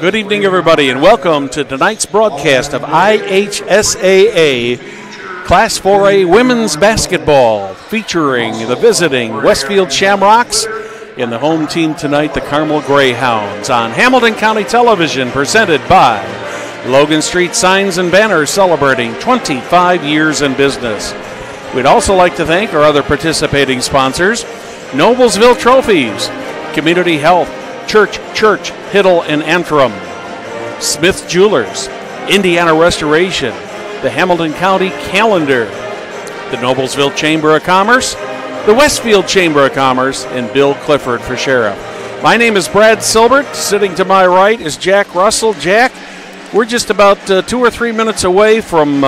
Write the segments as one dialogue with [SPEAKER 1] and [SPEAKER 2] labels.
[SPEAKER 1] Good evening, everybody, and welcome to tonight's broadcast of IHSAA Class 4A Women's Basketball, featuring the visiting Westfield Shamrocks and the home team tonight, the CARMEL Greyhounds, on Hamilton County Television, presented by Logan Street Signs and Banners, celebrating 25 years in business. We'd also like to thank our other participating sponsors: Noblesville Trophies, Community Health, Church, Hiddle and Antrim, Smith Jewelers, Indiana Restoration, the Hamilton County Calendar, the Noblesville Chamber of Commerce, the Westfield Chamber of Commerce, and Bill Clifford for Sheriff. My name is Brad Silbert. Sitting to my right is Jack Russell. Jack, we're just about 2 or 3 minutes away from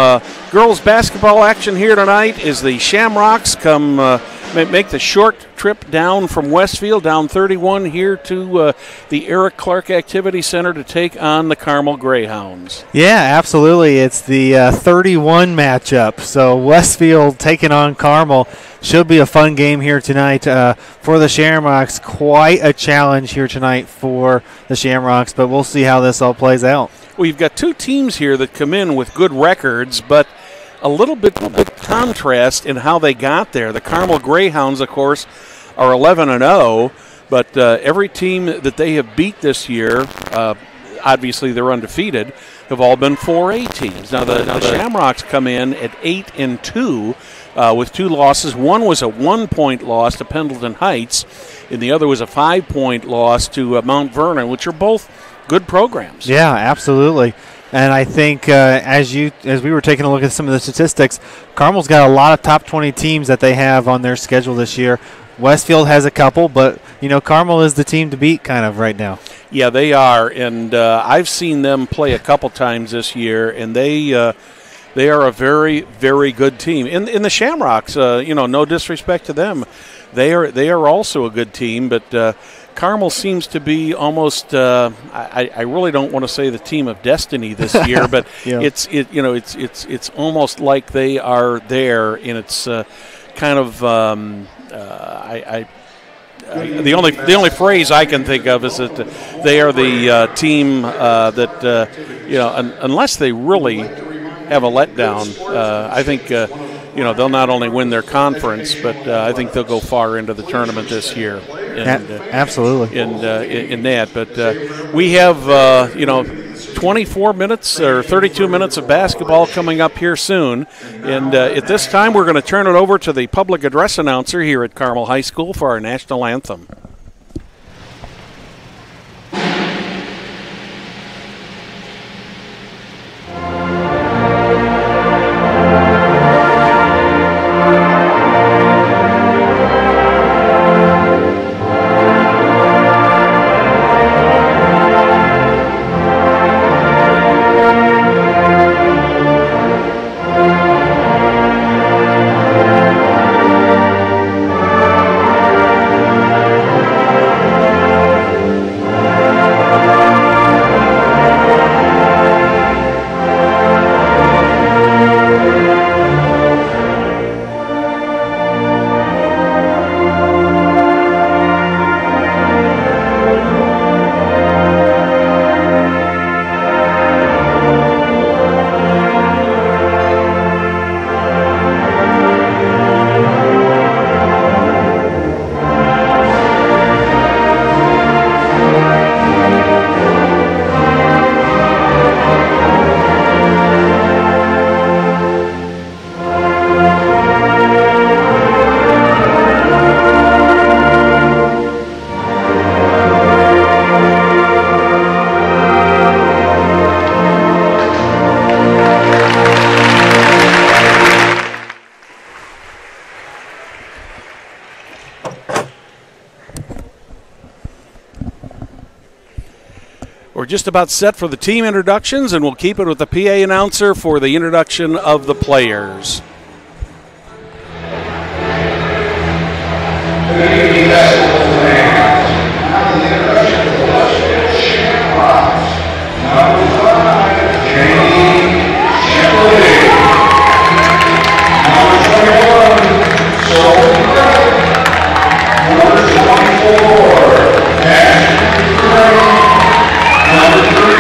[SPEAKER 1] girls basketball action here tonight as the Shamrocks come make the short trip down from Westfield, down 31 here to the Eric Clark Activity Center to take on the CARMEL Greyhounds.
[SPEAKER 2] Yeah, absolutely. It's the 31 matchup. So Westfield taking on CARMEL. Should be a fun game here tonight for the Shamrocks. Quite a challenge here tonight for the Shamrocks, but we'll see how this all plays out.
[SPEAKER 1] We've got two teams here that come in with good records, but a little bit contrast in how they got there. The CARMEL Greyhounds, of course, are 11-0, but every team that they have beat this year, obviously they're undefeated, have all been 4A teams. Now the Shamrocks come in at 8-2 with 2 losses. One was a 1-point loss to Pendleton Heights, and the other was a 5-point loss to Mount Vernon, which are both good programs.
[SPEAKER 2] Yeah, absolutely. And I think as we were taking a look at some of the statistics, CARMEL's got a lot of top 20 teams that they have on their schedule this year. Westfield has a couple, but, CARMEL is the team to beat kind of right now.
[SPEAKER 1] Yeah, they are, and I've seen them play a couple times this year, and they are a very, very good team. In the Shamrocks, no disrespect to them, they are also a good team, but CARMEL seems to be almost. I really don't want to say the team of destiny this year, but
[SPEAKER 2] yeah.
[SPEAKER 1] It's almost like they are there, and it's kind of. The only phrase I can think of is that they are the team that unless they really have a letdown, I think they'll not only win their conference, but I think they'll go far into the tournament this year. And,
[SPEAKER 2] absolutely.
[SPEAKER 1] In that, but we have 24 minutes or 32 minutes of basketball coming up here soon, and at this time we're going to turn it over to the public address announcer here at CARMEL High School for our national anthem. We're just about set for the team introductions, and we'll keep it with the PA announcer for the introduction of the players.
[SPEAKER 3] Number 3,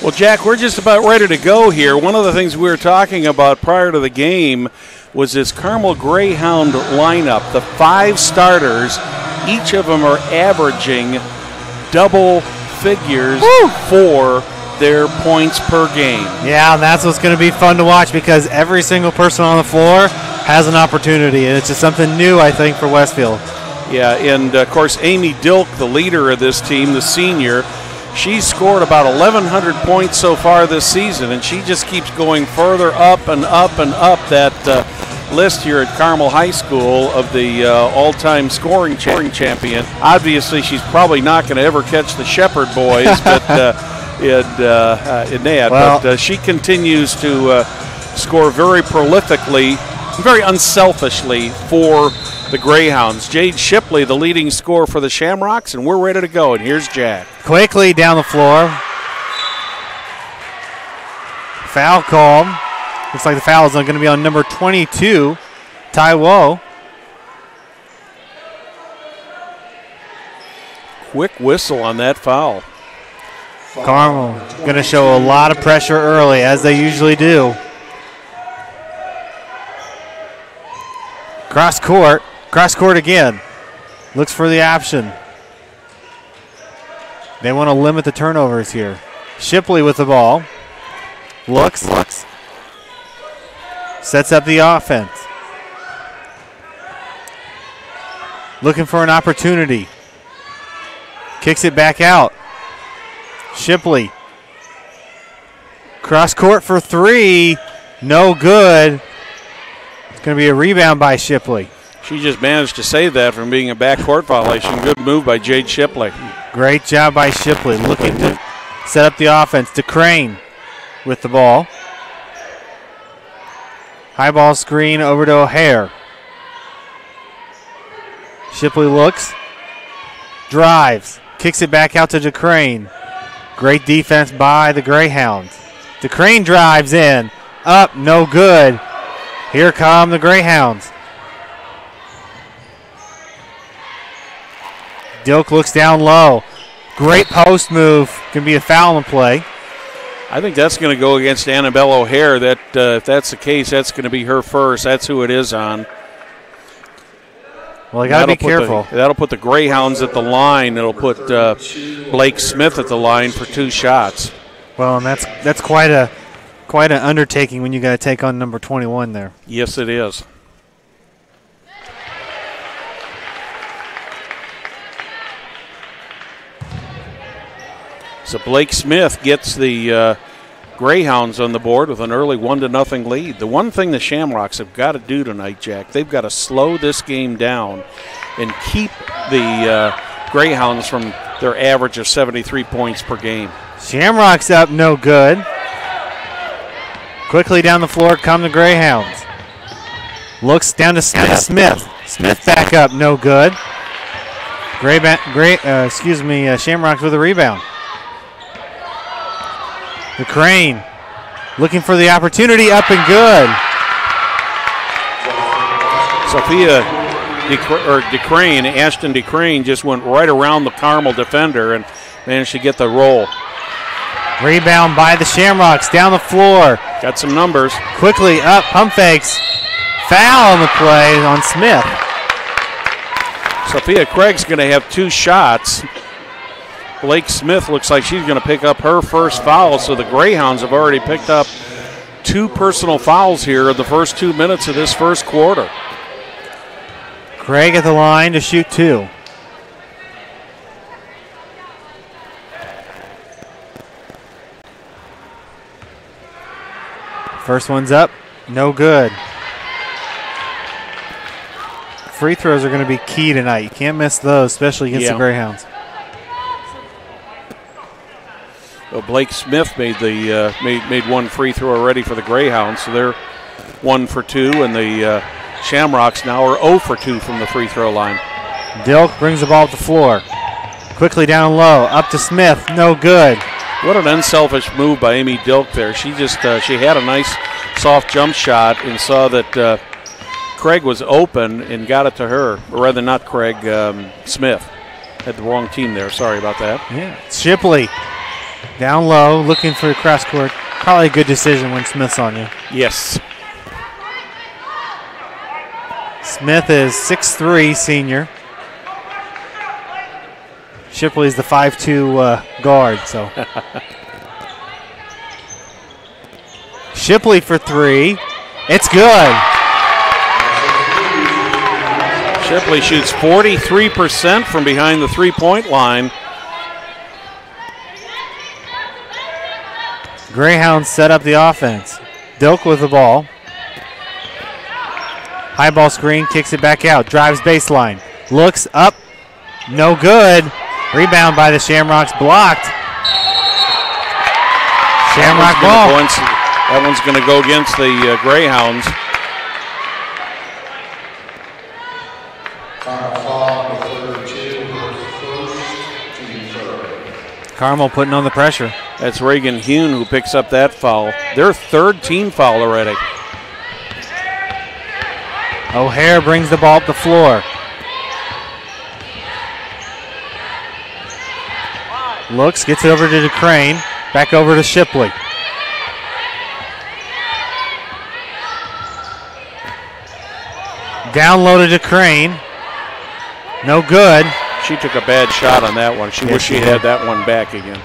[SPEAKER 1] Well, Jack, we're just about ready to go here. One of the things we were talking about prior to the game was this Carmel Greyhound lineup. The 5 starters, each of them are averaging double figures for their points per game.
[SPEAKER 2] Yeah, and that's what's going to be fun to watch because every single person on the floor has an opportunity, and it's just something new, I think, for Westfield.
[SPEAKER 1] Yeah, and, of course, Amy Dilk, the leader of this team, the senior, she's scored about 1,100 points so far this season, and she just keeps going further up and up and up that list here at Carmel High School of the all-time scoring champion. Obviously, she's probably not going to ever catch the Shepherd boys but in that. Well, but she continues to score very prolifically, very unselfishly for the Greyhounds. Jade Shipley, the leading scorer for the Shamrocks, and we're ready to go. And here's Jack.
[SPEAKER 2] Quickly down the floor. Foul call. Looks like the foul is going to be on number 22, Taiwo.
[SPEAKER 1] Quick whistle on that foul.
[SPEAKER 2] Carmel going to show a lot of pressure early, as they usually do. Cross court again. Looks for the option. They want to limit the turnovers here. Shipley with the ball. Looks. Sets up the offense. Looking for an opportunity. Kicks it back out. Shipley. Cross court for 3. No good. It's going to be a rebound by Shipley.
[SPEAKER 1] She just managed to save that from being a backcourt violation. Good move by Jade Shipley.
[SPEAKER 2] Great job by Shipley. Looking to set up the offense. DeCrane with the ball. High ball screen over to O'Hare. Shipley looks. Drives. Kicks it back out to DeCrane. Great defense by the Greyhounds. DeCrane drives in. Up, no good. Here come the Greyhounds. Dilk looks down low. Great post move. Can be a foul in play.
[SPEAKER 1] I think that's going to go against Annabelle O'Hare. That if that's the case, that's going to be her first. That's who it is on.
[SPEAKER 2] Well, you got to be careful.
[SPEAKER 1] That'll put the Greyhounds at the line. It'll put Blake Smith at the line for 2 shots.
[SPEAKER 2] Well, and that's quite an undertaking when you got to take on number 21 there.
[SPEAKER 1] Yes, it is. So Blake Smith gets the Greyhounds on the board with an early 1-0 lead. The one thing the Shamrocks have got to do tonight, Jack, they've got to slow this game down and keep the Greyhounds from their average of 73 points per game.
[SPEAKER 2] Shamrocks up, no good. Quickly down the floor come the Greyhounds. Looks down to Smith. Smith back up, no good. Shamrocks with a rebound. DeCrane looking for the opportunity, up and good.
[SPEAKER 1] Ashton DeCrane just went right around the Carmel defender and managed to get the roll.
[SPEAKER 2] Rebound by the Shamrocks down the floor.
[SPEAKER 1] Got some numbers.
[SPEAKER 2] Quickly up, pump fakes. Foul on the play on Smith.
[SPEAKER 1] Sophia Craig's going to have 2 shots. Blake Smith looks like she's going to pick up her first foul, so the Greyhounds have already picked up 2 personal fouls here in the first 2 minutes of this first quarter.
[SPEAKER 2] Craig at the line to shoot 2. First one's up, no good. Free throws are going to be key tonight. You can't miss those, especially against the Greyhounds.
[SPEAKER 1] Well, Blake Smith made the made 1 free throw already for the Greyhounds, so they're 1 for 2, and the Shamrocks now are 0 for 2 from the free throw line.
[SPEAKER 2] Dilk brings the ball to the floor. Quickly down low, up to Smith, no good.
[SPEAKER 1] What an unselfish move by Amy Dilk there. She just she had a nice soft jump shot and saw that Craig was open and got it to her, or rather not Craig, Smith. Had the wrong team there, sorry about that.
[SPEAKER 2] Yeah, Shipley Down low, looking for the cross court. Probably a good decision when Smith's on you.
[SPEAKER 1] Yes.
[SPEAKER 2] Smith is 6'3", senior. Shipley's the 5'2" guard, so. Shipley for three. It's good.
[SPEAKER 1] Shipley shoots 43% from behind the three-point line.
[SPEAKER 2] Greyhounds set up the offense. Dilk with the ball. High ball screen, kicks it back out. Drives baseline. Looks up. No good. Rebound by the Shamrocks, blocked. Shamrock ball.
[SPEAKER 1] That one's going to go against the Greyhounds.
[SPEAKER 2] CARMEL putting on the pressure.
[SPEAKER 1] That's Reagan Hune who picks up that foul. Their third team foul already.
[SPEAKER 2] O'Hare brings the ball up the floor. Looks, gets it over to DeCrane. Back over to Shipley. Down low to DeCrane. No good.
[SPEAKER 1] She took a bad shot on that one. She wished she had that one back again.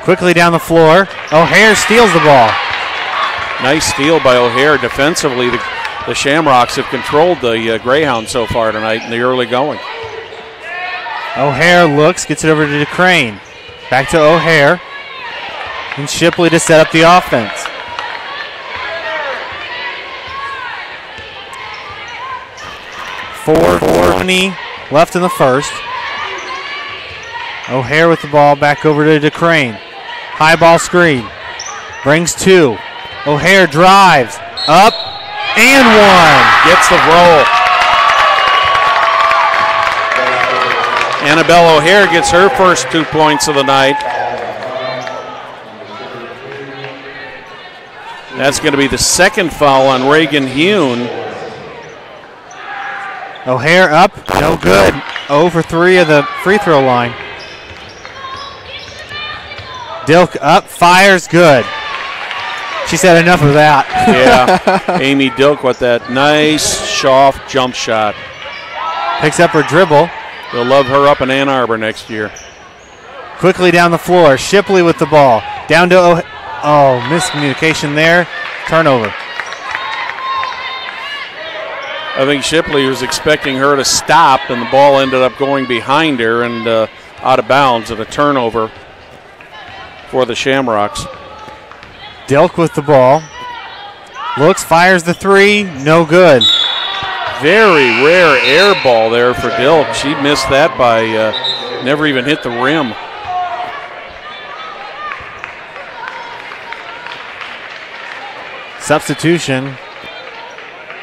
[SPEAKER 2] Quickly down the floor. O'Hare steals the ball.
[SPEAKER 1] Nice steal by O'Hare. Defensively, the Shamrocks have controlled the Greyhounds so far tonight in the early going.
[SPEAKER 2] O'Hare looks, gets it over to DeCrane. Back to O'Hare. And Shipley to set up the offense. .420 left in the first. O'Hare with the ball back over to DeCrane. High ball screen. Brings two. O'Hare drives. Up and one.
[SPEAKER 1] Gets the roll. Annabelle O'Hare gets her first 2 points of the night. That's going to be the second foul on Reagan Hune.
[SPEAKER 2] O'Hare up, no good. 0 for 3 of the free throw line. Dilk up, fires, good. She said enough of that.
[SPEAKER 1] Yeah, Amy Dilk with that nice, soft jump shot.
[SPEAKER 2] Picks up her dribble.
[SPEAKER 1] They'll love her up in Ann Arbor next year.
[SPEAKER 2] Quickly down the floor, Shipley with the ball. Down to miscommunication there. Turnover.
[SPEAKER 1] I think Shipley was expecting her to stop, and the ball ended up going behind her and out of bounds at a turnover for the Shamrocks.
[SPEAKER 2] Dilk with the ball. Looks, fires the three, no good.
[SPEAKER 1] Very rare air ball there for Dilk. She missed that by never even hit the rim.
[SPEAKER 2] Substitution.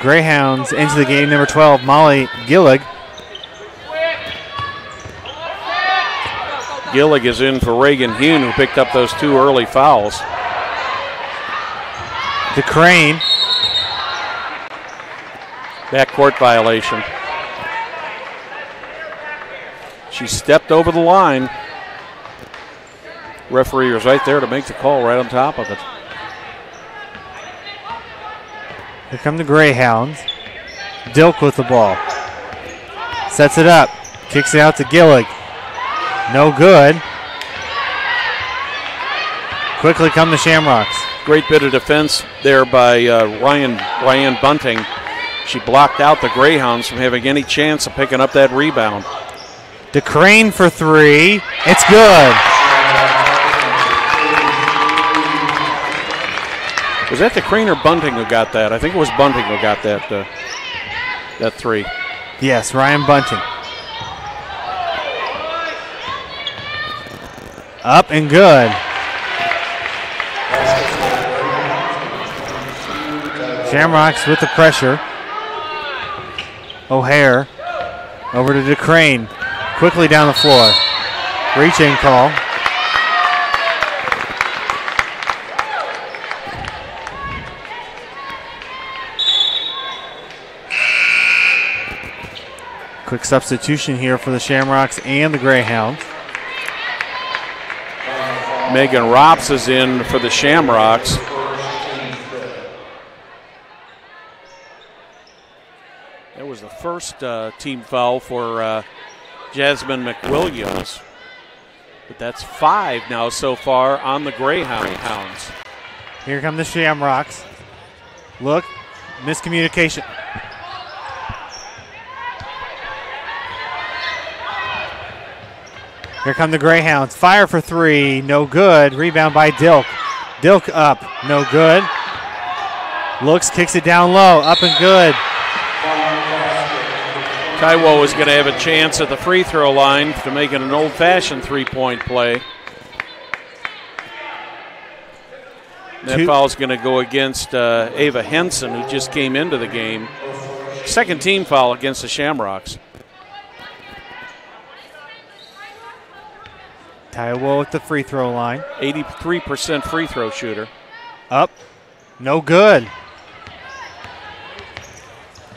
[SPEAKER 2] Greyhounds into the game, number 12, Molly Gillig.
[SPEAKER 1] Gillig is in for Reagan Hune, who picked up those 2 early fouls.
[SPEAKER 2] DeCrane.
[SPEAKER 1] Backcourt violation. She stepped over the line. Referee was right there to make the call right on top of it.
[SPEAKER 2] Here come the Greyhounds. Dilk with the ball. Sets it up. Kicks it out to Gillig. No good. Quickly come the Shamrocks.
[SPEAKER 1] Great bit of defense there by Ryan Bunting. She blocked out the Greyhounds from having any chance of picking up that rebound.
[SPEAKER 2] DeCrane for three. It's good.
[SPEAKER 1] Was that DeCrane or Bunting who got that? I think it was Bunting who got that three.
[SPEAKER 2] Yes, Ryan Bunting. Up and good. Shamrocks with the pressure. O'Hare over to DeCrane. Quickly down the floor. Reach-in call. Quick substitution here for the Shamrocks and the Greyhounds.
[SPEAKER 1] Megan Rops is in for the Shamrocks. That was the first team foul for Jasmine McWilliams. But that's 5 now so far on the Greyhounds.
[SPEAKER 2] Here come the Shamrocks. Look, miscommunication. Here come the Greyhounds. Fire for 3, no good. Rebound by Dilk. Dilk up, no good. Looks, kicks it down low, up and good.
[SPEAKER 1] Taiwo is going to have a chance at the free throw line to make it an old-fashioned three-point play. That foul is going to go against Ava Henson, who just came into the game. Second team foul against the Shamrocks.
[SPEAKER 2] Taiwo at the free throw line.
[SPEAKER 1] 83% free throw shooter.
[SPEAKER 2] Up, no good.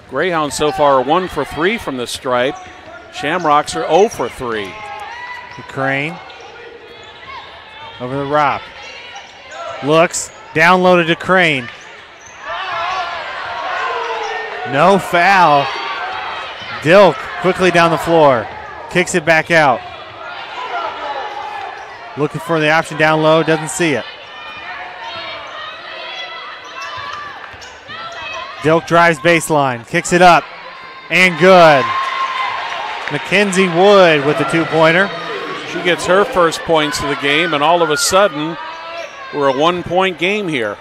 [SPEAKER 1] Greyhounds so far are 1 for 3 from the stripe. Shamrocks are 0 for 3.
[SPEAKER 2] Crane over the Rop. Looks, downloaded to Crane. No foul. Dilk quickly down the floor. Kicks it back out. Looking for the option down low, doesn't see it. Dilk drives baseline, kicks it up, and good. Mackenzie Wood with the 2-pointer.
[SPEAKER 1] She gets her first points of the game, and all of a sudden, we're a 1-point game here.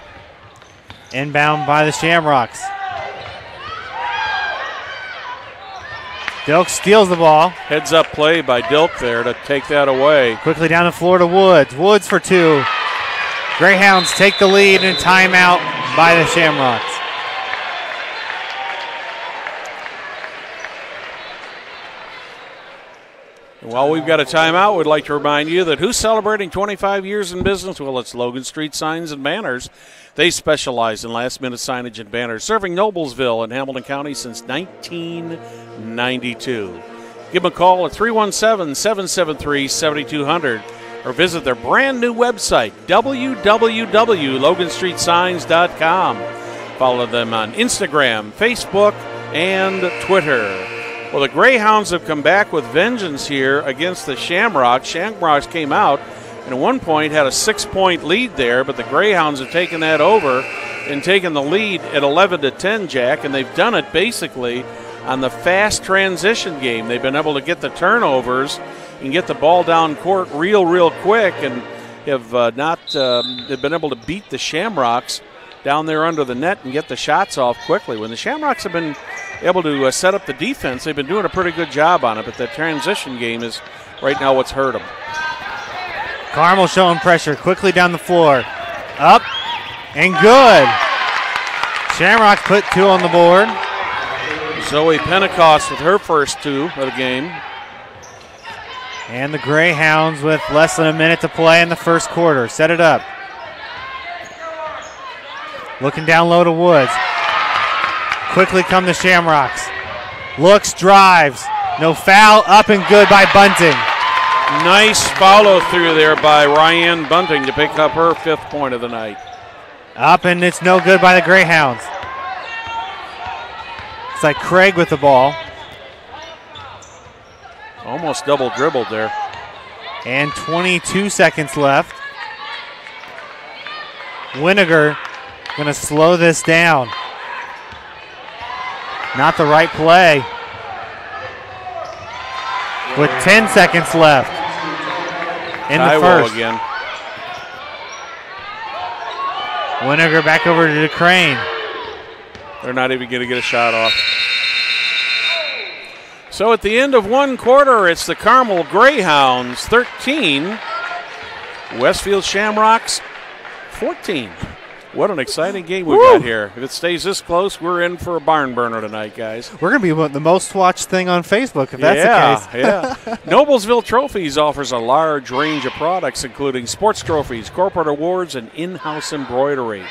[SPEAKER 2] Inbound by the Shamrocks. Dilk steals the ball.
[SPEAKER 1] Heads up play by Dilk there to take that away.
[SPEAKER 2] Quickly down the floor to Woods. Woods for 2. Greyhounds take the lead and timeout by the Shamrocks.
[SPEAKER 1] While we've got a timeout, we'd like to remind you that who's celebrating 25 years in business? Well, it's Logan Street Signs and Banners. They specialize in last-minute signage and banners, serving Noblesville and Hamilton County since 1992. Give them a call at 317-773-7200 or visit their brand-new website, www.loganstreetsigns.com. Follow them on Instagram, Facebook, and Twitter. Well, the Greyhounds have come back with vengeance here against the Shamrocks. Shamrocks came out and at one point had a 6-point lead there, but the Greyhounds have taken that over and taken the lead at 11-10, Jack, and they've done it basically on the fast transition game. They've been able to get the turnovers and get the ball down court real quick, and have they've been able to beat the Shamrocks down there under the net and get the shots off quickly. When the Shamrocks have been able to set up the defense, they've been doing a pretty good job on it, but the transition game is right now what's hurt them.
[SPEAKER 2] Carmel showing pressure quickly down the floor. Up and good. Shamrocks put 2 on the board.
[SPEAKER 1] Zoe Pentecost with her first 2 of the game.
[SPEAKER 2] And the Greyhounds with less than a minute to play in the first quarter. Set it up. Looking down low to Woods. Quickly come the Shamrocks. Looks, drives. No foul, up and good by Bunting.
[SPEAKER 1] Nice follow through there by Ryan Bunting to pick up her 5th point of the night.
[SPEAKER 2] Up and it's no good by the Greyhounds. It's like Craig with the ball.
[SPEAKER 1] Almost double dribbled there.
[SPEAKER 2] And 22 seconds left. Winiger going to slow this down. Not the right play. With 10 seconds left in the first.
[SPEAKER 1] Again.
[SPEAKER 2] Winiger back over to Crane.
[SPEAKER 1] They're not even going to get a shot off. So at the end of one quarter, it's the Carmel Greyhounds 13, Westfield Shamrocks 14. What an exciting game we got here. If it stays this close, we're in for a barn burner tonight, guys.
[SPEAKER 2] We're going to be the most watched thing on Facebook if that's the case.
[SPEAKER 1] Yeah. Noblesville Trophies offers a large range of products, including sports trophies, corporate awards, and in-house embroidery.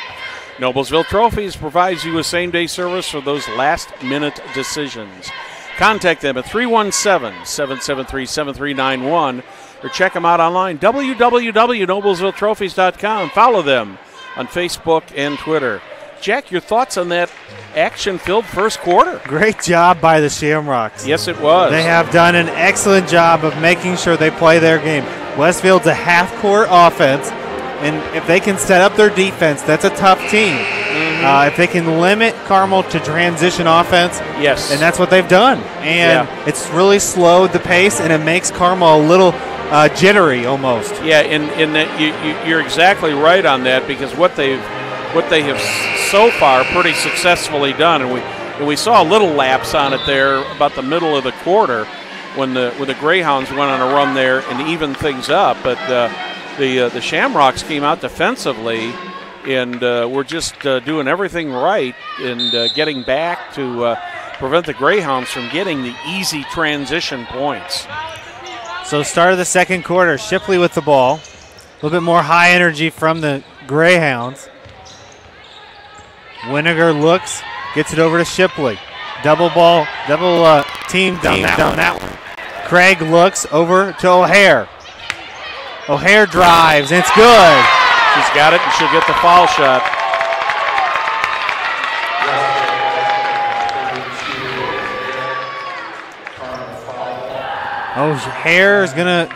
[SPEAKER 1] Noblesville Trophies provides you with same-day service for those last-minute decisions. Contact them at 317-773-7391. or check them out online, www.noblesvilletrophies.com. Follow them on Facebook and Twitter. Jack, your thoughts on that action-filled first quarter?
[SPEAKER 2] Great job by the Shamrocks.
[SPEAKER 1] Yes, it was.
[SPEAKER 2] They have done an excellent job of making sure they play their game. Westfield's a half-court offense, and if they can set up their defense, that's a tough team. If they can limit CARMEL to transition offense,
[SPEAKER 1] yes,
[SPEAKER 2] and that's what they've done. And it's really slowed the pace, and it makes CARMEL a little jittery almost.
[SPEAKER 1] Yeah, and that you're exactly right on that, because what they have so far pretty successfully done, and we saw a little lapse on it there about the middle of the quarter when the Greyhounds went on a run there and evened things up, but the Shamrocks came out defensively and we're just doing everything right and getting back to prevent the Greyhounds from getting the easy transition points.
[SPEAKER 2] So start of the second quarter, Shipley with the ball. A little bit more high energy from the Greyhounds. Winiger looks, gets it over to Shipley. Double team down that one. Craig looks over to O'Hare. O'Hare drives, and it's good.
[SPEAKER 1] She's got it, and she'll get the foul shot.
[SPEAKER 2] O'Hare is going to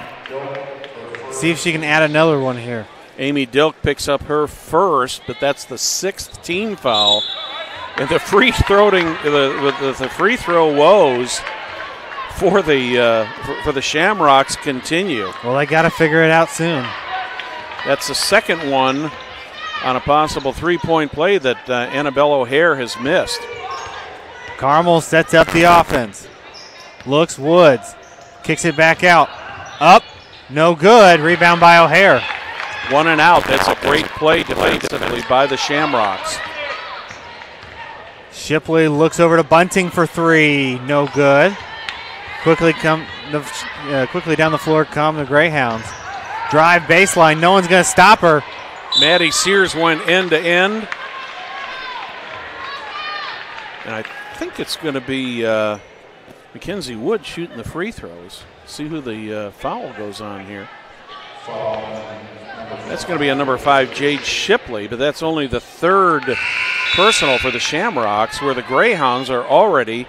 [SPEAKER 2] see if she can add another one here.
[SPEAKER 1] Amy Dilk picks up her first, but that's the 6th team foul. And the free throw woes for the Shamrocks continue.
[SPEAKER 2] Well, they got to figure it out soon.
[SPEAKER 1] That's the second one on a possible three-point play that Annabelle O'Hare has missed.
[SPEAKER 2] CARMEL sets up the offense. Looks Woods. Kicks it back out. Up. No good. Rebound by O'Hare.
[SPEAKER 1] 1 and out. That's a great play defensively by the Shamrocks.
[SPEAKER 2] Shipley looks over to Bunting for 3. No good. Quickly down the floor come the Greyhounds. Drive baseline. No one's going to stop her.
[SPEAKER 1] Maddie Sears went end to end. And I think it's going to be Mackenzie Wood shooting the free throws. See who the foul goes on here. That's going to be a number 5, Jade Shipley, but that's only the 3rd personal for the Shamrocks, where the Greyhounds are already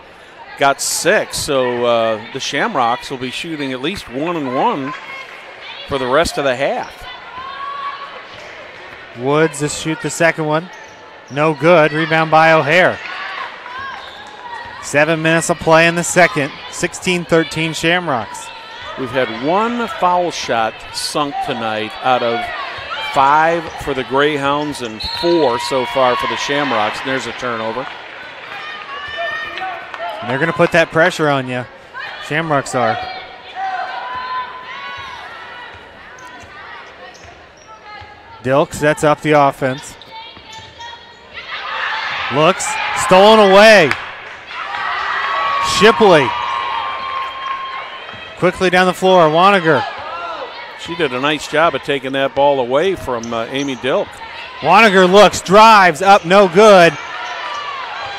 [SPEAKER 1] got 6. So the Shamrocks will be shooting at least 1 and 1 for the rest of the half.
[SPEAKER 2] Woods to shoot the second one. No good. Rebound by O'Hare. 7 minutes of play in the second. 16-13 Shamrocks.
[SPEAKER 1] We've had 1 foul shot sunk tonight out of 5 for the Greyhounds and 4 so far for the Shamrocks. And there's a turnover.
[SPEAKER 2] And they're going to put that pressure on you. Shamrocks are. Dilk sets up the offense. Looks. Stolen away. Shipley. Quickly down the floor, Waniger.
[SPEAKER 1] She did a nice job of taking that ball away from Amy Dilk.
[SPEAKER 2] Waniger looks, drives, up, no good.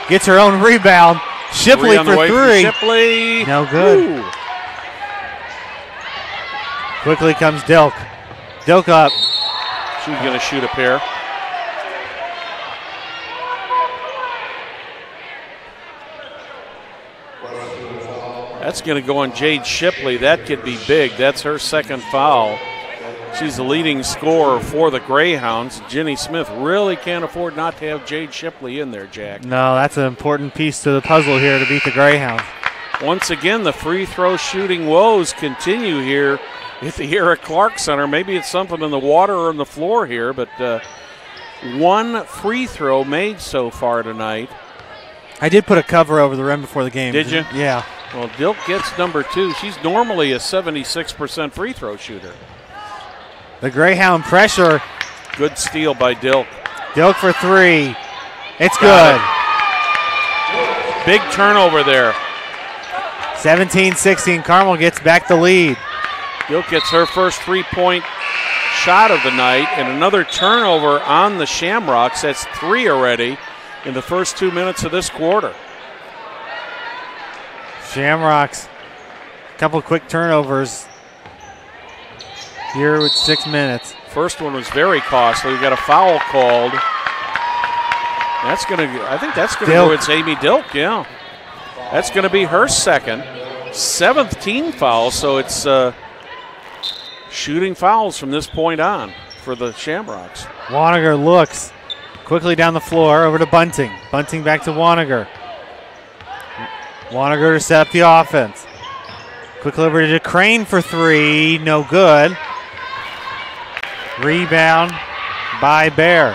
[SPEAKER 2] Gets her own rebound. Shipley for 3.
[SPEAKER 1] Shipley.
[SPEAKER 2] No good.
[SPEAKER 1] Ooh.
[SPEAKER 2] Quickly comes Dilk. Dilk up.
[SPEAKER 1] She's going to shoot a pair. That's going to go on Jade Shipley. That could be big. That's her 2nd foul. She's the leading scorer for the Greyhounds. Jenny Smith really can't afford not to have Jade Shipley in there, Jack.
[SPEAKER 2] No, that's an important piece to the puzzle here to beat the Greyhounds.
[SPEAKER 1] Once again, the free throw shooting woes continue here at the Eric Clark Center. Maybe it's something in the water or on the floor here, but 1 free throw made so far tonight.
[SPEAKER 2] I did put a cover over the rim before the game.
[SPEAKER 1] Did you?
[SPEAKER 2] Yeah.
[SPEAKER 1] Well, Dilk gets number 2. She's normally a 76% free throw shooter.
[SPEAKER 2] The Greyhound pressure.
[SPEAKER 1] Good steal by Dilk.
[SPEAKER 2] Dilk for 3. It's good.
[SPEAKER 1] Big turnover there.
[SPEAKER 2] 17-16. CARMEL gets back the lead.
[SPEAKER 1] Dilk gets her first 3-point shot of the night, and another turnover on the Shamrocks. That's 3 already in the first 2 minutes of this quarter.
[SPEAKER 2] Shamrocks, a couple quick turnovers. here with 6 minutes.
[SPEAKER 1] First one was very costly. We got a foul called. I think that's gonna go. It's Amy Dilk, yeah. That's gonna be her second, 7th team foul. So it's shooting fouls from this point on for the Shamrocks.
[SPEAKER 2] Waniger looks quickly down the floor over to Bunting. Bunting back to Waniger. Waniger to set up the offense. Quickly over to Crane for 3, no good. Rebound by Bear.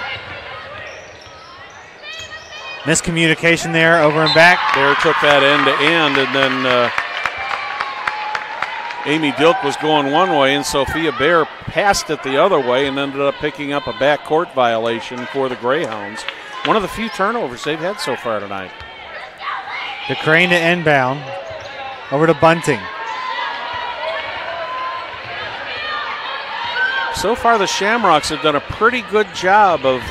[SPEAKER 2] Miscommunication there, over and back.
[SPEAKER 1] Bear took that end to end, and then Amy Dilk was going one way, and Sophia Bear passed it the other way and ended up picking up a backcourt violation for the Greyhounds. One of the few turnovers they've had so far tonight.
[SPEAKER 2] The Crane to inbound, over to Bunting.
[SPEAKER 1] So far the Shamrocks have done a pretty good job of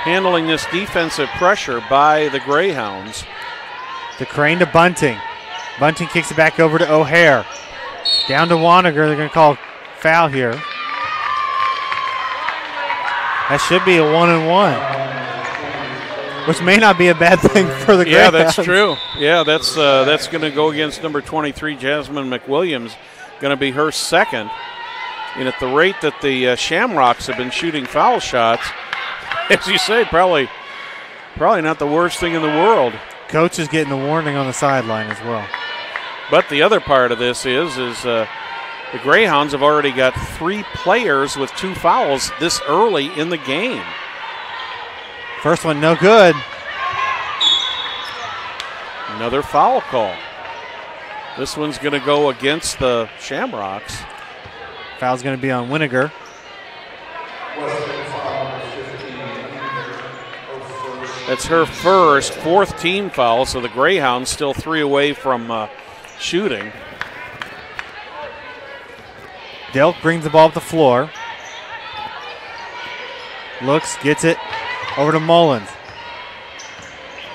[SPEAKER 1] handling this defensive pressure by the Greyhounds.
[SPEAKER 2] The Crane to Bunting. Bunting kicks it back over to O'Hare. Down to Waniger. They're going to call foul here. That should be a 1-and-1, which may not be a bad thing for the Greyhounds.
[SPEAKER 1] Yeah, that's true. Yeah, that's going to go against number 23, Jasmine McWilliams. Going to be her second. And at the rate that the Shamrocks have been shooting foul shots, as you say, probably not the worst thing in the world.
[SPEAKER 2] Coach is getting the warning on the sideline as well.
[SPEAKER 1] But the other part of this is the Greyhounds have already got 3 players with 2 fouls this early in the game.
[SPEAKER 2] First one no good.
[SPEAKER 1] Another foul call. This one's going to go against the Shamrocks.
[SPEAKER 2] Foul's going to be on Winiger.
[SPEAKER 1] That's her first, 4th team foul, so the Greyhounds still 3 away from shooting.
[SPEAKER 2] Delk brings the ball up the floor. Looks, gets it over to Mullins.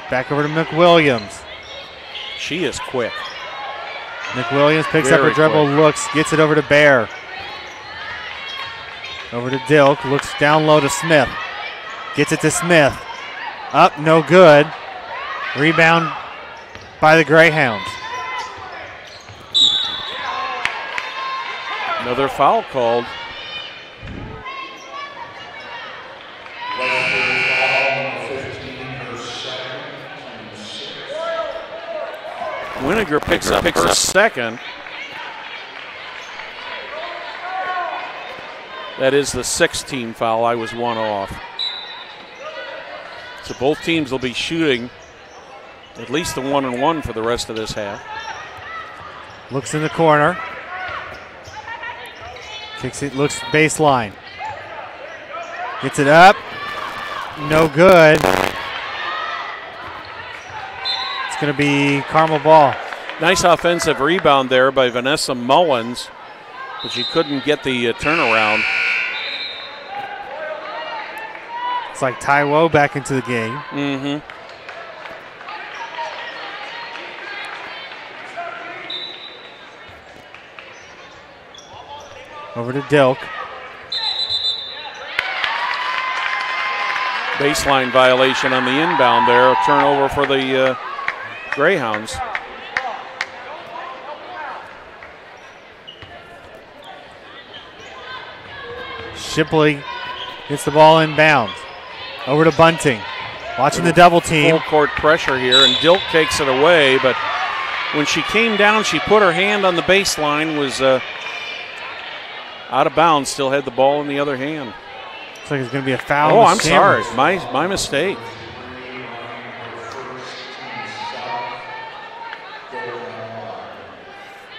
[SPEAKER 2] Back over to McWilliams.
[SPEAKER 1] She is quick.
[SPEAKER 2] McWilliams picks
[SPEAKER 1] Very
[SPEAKER 2] up her dribble,
[SPEAKER 1] quick.
[SPEAKER 2] looks, gets it over to Bear. Over to Dilk, looks down low to Smith. Gets it to Smith. Up, no good. Rebound by the Greyhounds.
[SPEAKER 1] Another foul called. Winiger picks up her second. That is the 6th team foul. I was 1 off. So both teams will be shooting at least the 1-and-1 for the rest of this half.
[SPEAKER 2] Looks in the corner. Kicks it, looks baseline. Gets it up. No good. It's going to be Carmel ball.
[SPEAKER 1] Nice offensive rebound there by Vanessa Mullins, but she couldn't get the turnaround.
[SPEAKER 2] It's like Taiwo back into the game.
[SPEAKER 1] Mm-hmm.
[SPEAKER 2] Over to Dilk.
[SPEAKER 1] Baseline violation on the inbound there. A turnover for the Greyhounds.
[SPEAKER 2] Shipley gets the ball inbounds. Over to Bunting. Watching the double team.
[SPEAKER 1] Full court pressure here, and Dilk takes it away, but when she came down, she put her hand on the baseline, was out of bounds, still had the ball in the other hand.
[SPEAKER 2] Looks like it's going to be a foul.
[SPEAKER 1] Oh, I'm sorry. My mistake.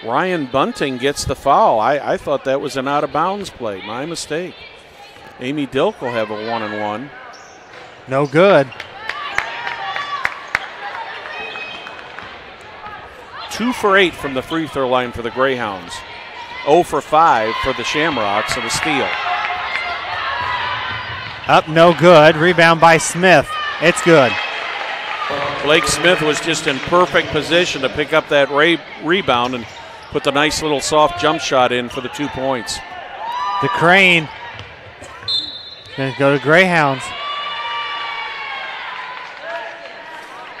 [SPEAKER 1] Ryan Bunting gets the foul. I thought that was an out-of-bounds play. My mistake. Amy Dilk will have a 1-and-1.
[SPEAKER 2] No good.
[SPEAKER 1] 2 for 8 from the free throw line for the Greyhounds. 0 for 5 for the Shamrocks and a steal.
[SPEAKER 2] Up, no good. Rebound by Smith. It's good.
[SPEAKER 1] Blake Smith was just in perfect position to pick up that rebound and put the nice little soft jump shot in for the 2 points.
[SPEAKER 2] DeCrane going to go to Greyhounds.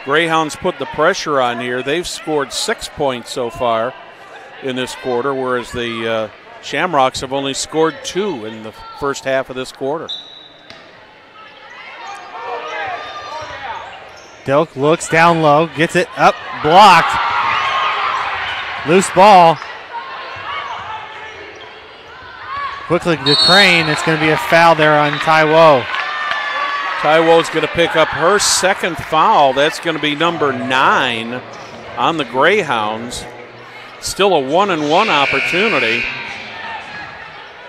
[SPEAKER 1] Greyhounds put the pressure on here. They've scored 6 points so far in this quarter, whereas the Shamrocks have only scored 2 in the first half of this quarter.
[SPEAKER 2] Dilk looks down low, gets it up, blocked. Loose ball. Quickly to Crane. It's going to be a foul there on Taiwo.
[SPEAKER 1] Taiwo's going to pick up her second foul. That's going to be number 9 on the Greyhounds. Still a 1-and-1 opportunity.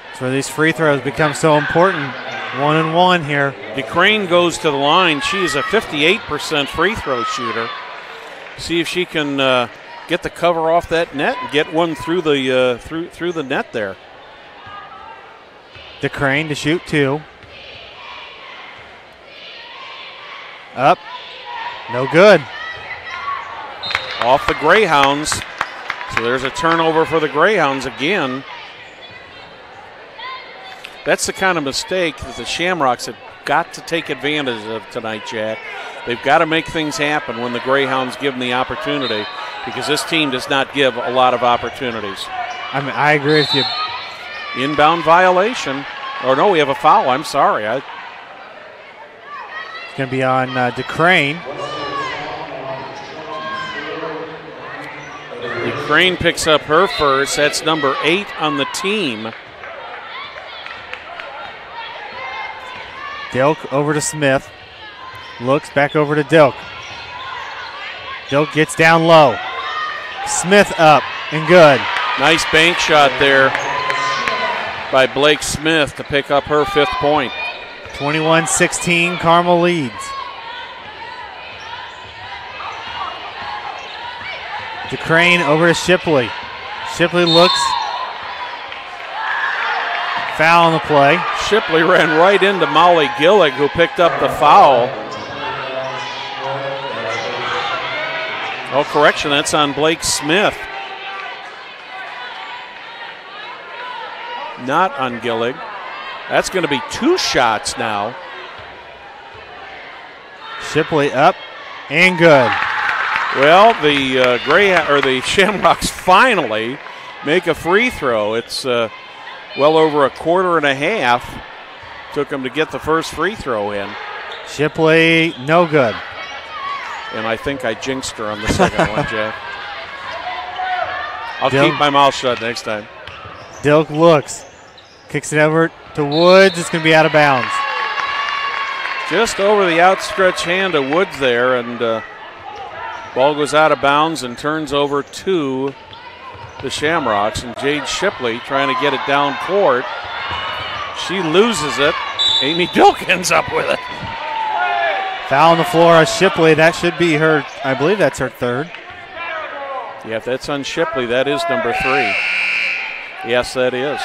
[SPEAKER 2] That's where these free throws become so important. 1-and-1 here.
[SPEAKER 1] DeCrane goes to the line. She is a 58% free throw shooter. See if she can get the cover off that net and get one through the through the net there.
[SPEAKER 2] DeCrane to shoot 2. Up. No good.
[SPEAKER 1] Off the Greyhounds. So there's a turnover for the Greyhounds again. That's the kind of mistake that the Shamrocks have got to take advantage of tonight, Jack. They've got to make things happen when the Greyhounds give them the opportunity, because this team does not give a lot of opportunities.
[SPEAKER 2] I agree with you.
[SPEAKER 1] Inbound violation. Or no, we have a foul. I'm sorry.
[SPEAKER 2] It's going to be on DeCrane.
[SPEAKER 1] DeCrane picks up her first. That's number 8 on the team.
[SPEAKER 2] Dilk over to Smith. Looks back over to Dilk. Dilk gets down low. Smith up and good.
[SPEAKER 1] Nice bank shot there by Blake Smith to pick up her 5th point.
[SPEAKER 2] 21-16, Carmel leads. DeCrane over to Shipley. Shipley looks. Foul on the play.
[SPEAKER 1] Shipley ran right into Molly Gillig, who picked up the foul. Oh, correction, that's on Blake Smith. Not on Gillig. That's going to be 2 shots now.
[SPEAKER 2] Shipley up and good.
[SPEAKER 1] Well, the Shamrocks finally make a free throw. It's well over a quarter and a half. Took them to get the first free throw in.
[SPEAKER 2] Shipley, no good.
[SPEAKER 1] And I think I jinxed her on the second one, Jack. I'll keep my mouth shut next time.
[SPEAKER 2] Dilk looks. Kicks it over to Woods. It's going to be out of bounds.
[SPEAKER 1] Just over the outstretched hand of Woods there, and ball goes out of bounds and turns over to the Shamrocks. And Jade Shipley trying to get it down court. She loses it. Amy Dilk ends up with it.
[SPEAKER 2] Foul on the floor on Shipley. That should be her, I believe that's her 3rd.
[SPEAKER 1] Yeah, if that's on Shipley, that is number 3. Yes, that is.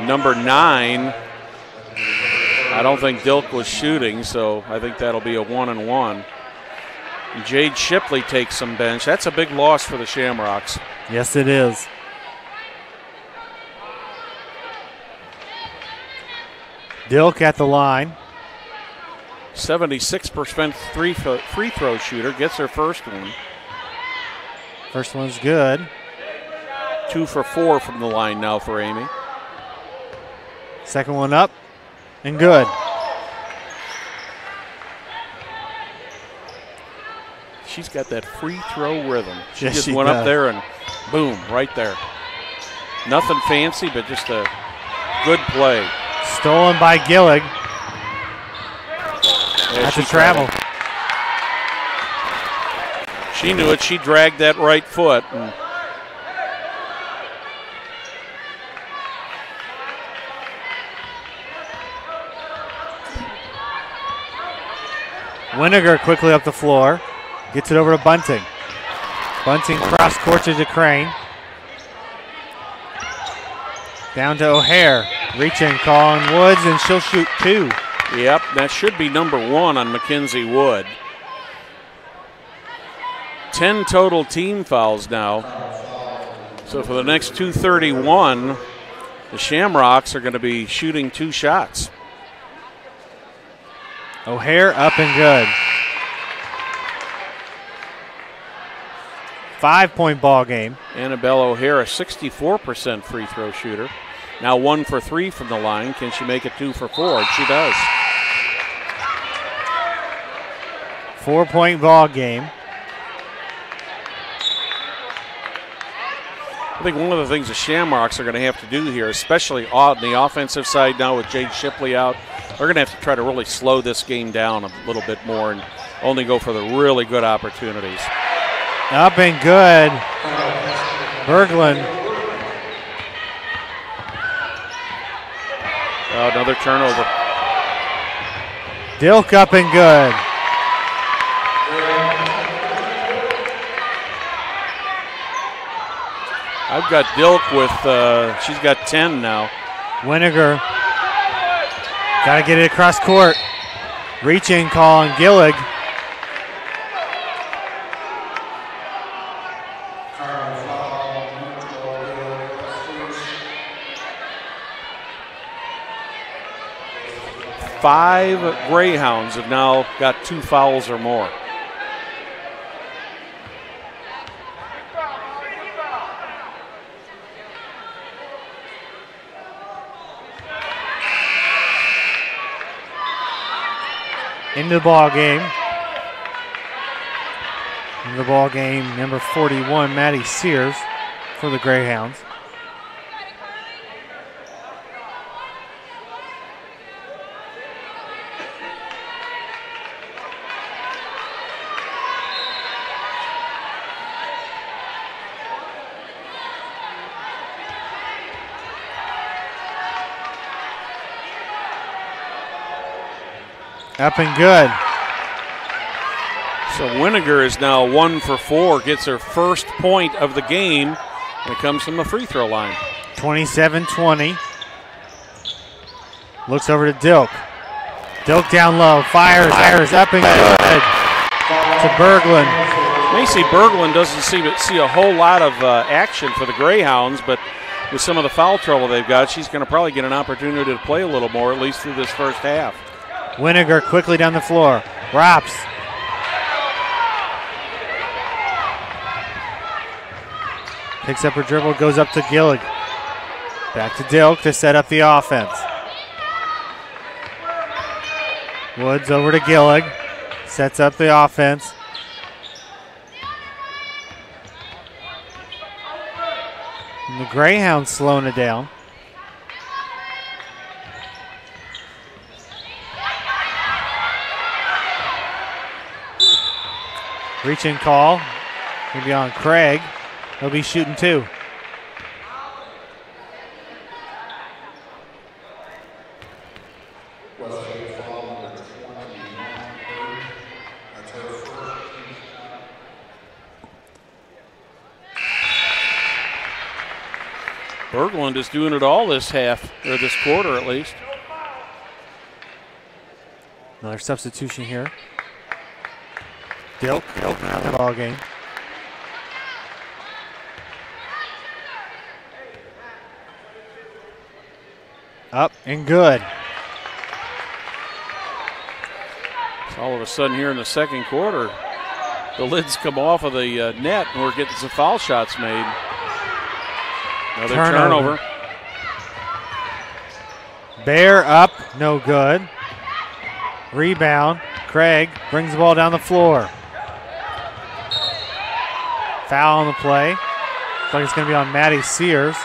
[SPEAKER 1] Number 9, I don't think Dilk was shooting, so I think that'll be a 1-and-1. Jade Shipley takes some bench. That's a big loss for the Shamrocks.
[SPEAKER 2] Yes, it is. Dilk at the line.
[SPEAKER 1] 76% free throw shooter, gets her first one.
[SPEAKER 2] First one's good.
[SPEAKER 1] 2 for 4 from the line now for Amy.
[SPEAKER 2] Second one up and good.
[SPEAKER 1] She's got that free throw rhythm. She
[SPEAKER 2] yes,
[SPEAKER 1] just
[SPEAKER 2] she
[SPEAKER 1] went
[SPEAKER 2] does.
[SPEAKER 1] up there and boom, right there. Nothing fancy, but just a good play.
[SPEAKER 2] Stolen by Gillig. That's a travel.
[SPEAKER 1] She knew it. She dragged that right foot. And
[SPEAKER 2] Winiger quickly up the floor. Gets it over to Bunting. Bunting cross court to DeCrane. Down to O'Hare. Reaching, calling Woods, and she'll shoot 2.
[SPEAKER 1] Yep, that should be number 1 on Mackenzie Wood. 10 total team fouls now. So for the next 2:31, the Shamrocks are going to be shooting 2 shots.
[SPEAKER 2] O'Hare up and good. 5-point ball game.
[SPEAKER 1] Annabelle O'Hare, a 64% free throw shooter. Now 1 for 3 from the line. Can she make it 2 for 4? And she does.
[SPEAKER 2] 4-point ball game.
[SPEAKER 1] I think one of the things the Shamrocks are going to have to do here, especially on the offensive side now with Jade Shipley out, they're going to have to try to really slow this game down a little bit more and only go for the really good opportunities.
[SPEAKER 2] Up and good. Berglund.
[SPEAKER 1] Another turnover.
[SPEAKER 2] Dilk up and good.
[SPEAKER 1] I've got Dilk with, she's got 10 now.
[SPEAKER 2] Winiger. Got to get it across court. Reaching call on Gillig.
[SPEAKER 1] Five Greyhounds have now got 2 fouls or more.
[SPEAKER 2] In the ball game. In the ball game, number 41, Maddie Sears for the Greyhounds. Up and good.
[SPEAKER 1] So Winiger is now 1 for 4, gets her first point of the game, and it comes from the free throw line.
[SPEAKER 2] 27-20. Looks over to Dilk. Dilk down low, fires up and good to Berglund.
[SPEAKER 1] Macy Berglund doesn't see a whole lot of action for the Greyhounds, but with some of the foul trouble they've got, she's going to probably get an opportunity to play a little more, at least through this first half.
[SPEAKER 2] Winiger quickly down the floor. Rops. Picks up her dribble, goes up to Gillig. Back to Dilk to set up the offense. Woods over to Gillig. Sets up the offense. And the Greyhounds slowing it down. Reach and call. Maybe on Craig. He'll be shooting 2.
[SPEAKER 1] Berglund is doing it all this half, or this quarter at least.
[SPEAKER 2] Another substitution here. Dilk out of the ball game. Up and good.
[SPEAKER 1] So all of a sudden here in the second quarter, the lids come off of the net and we're getting some foul shots made. Another turnover.
[SPEAKER 2] Bear up, no good. Rebound. Craig brings the ball down the floor. Foul on the play. Looks like it's going to be on Maddie Sears.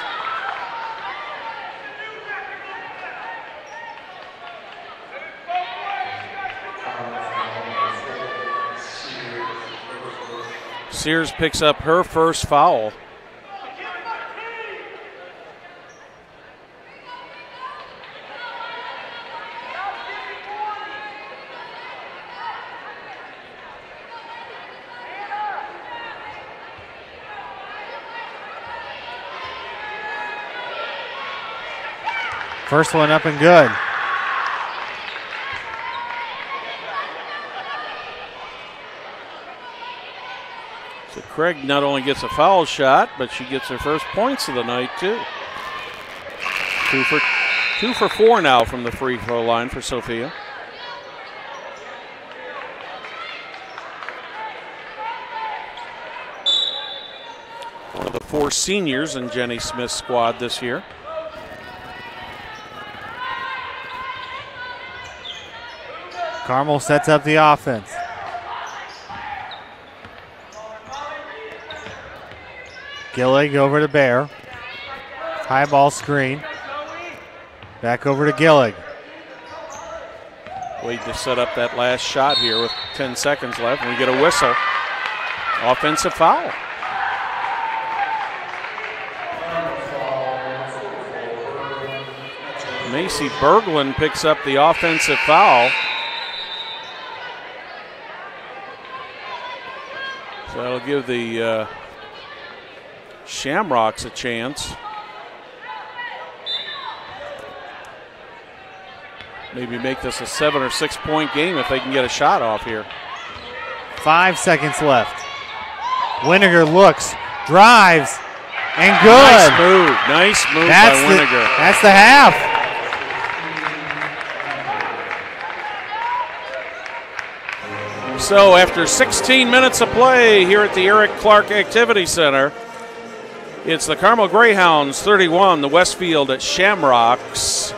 [SPEAKER 1] Sears picks up her first foul.
[SPEAKER 2] First one up and good.
[SPEAKER 1] So Craig not only gets a foul shot, but she gets her first points of the night too. Two for 4 now from the free throw line for Sophia. One of the 4 seniors in Jenny Smith's squad this year.
[SPEAKER 2] Carmel sets up the offense. Gillig over to Bear. High ball screen. Back over to Gillig.
[SPEAKER 1] Wait to set up that last shot here with 10 seconds left. And we get a whistle. Offensive foul. Macy Berglund picks up the offensive foul. So that'll give the Shamrocks a chance. Maybe make this a 7 or 6 point game if they can get a shot off here.
[SPEAKER 2] 5 seconds left. Winiger looks, drives, and good.
[SPEAKER 1] Nice move by Winiger.
[SPEAKER 2] That's the half.
[SPEAKER 1] So after 16 minutes of play here at the Eric Clark Activity Center, it's the Carmel Greyhounds 31, the Westfield at Shamrocks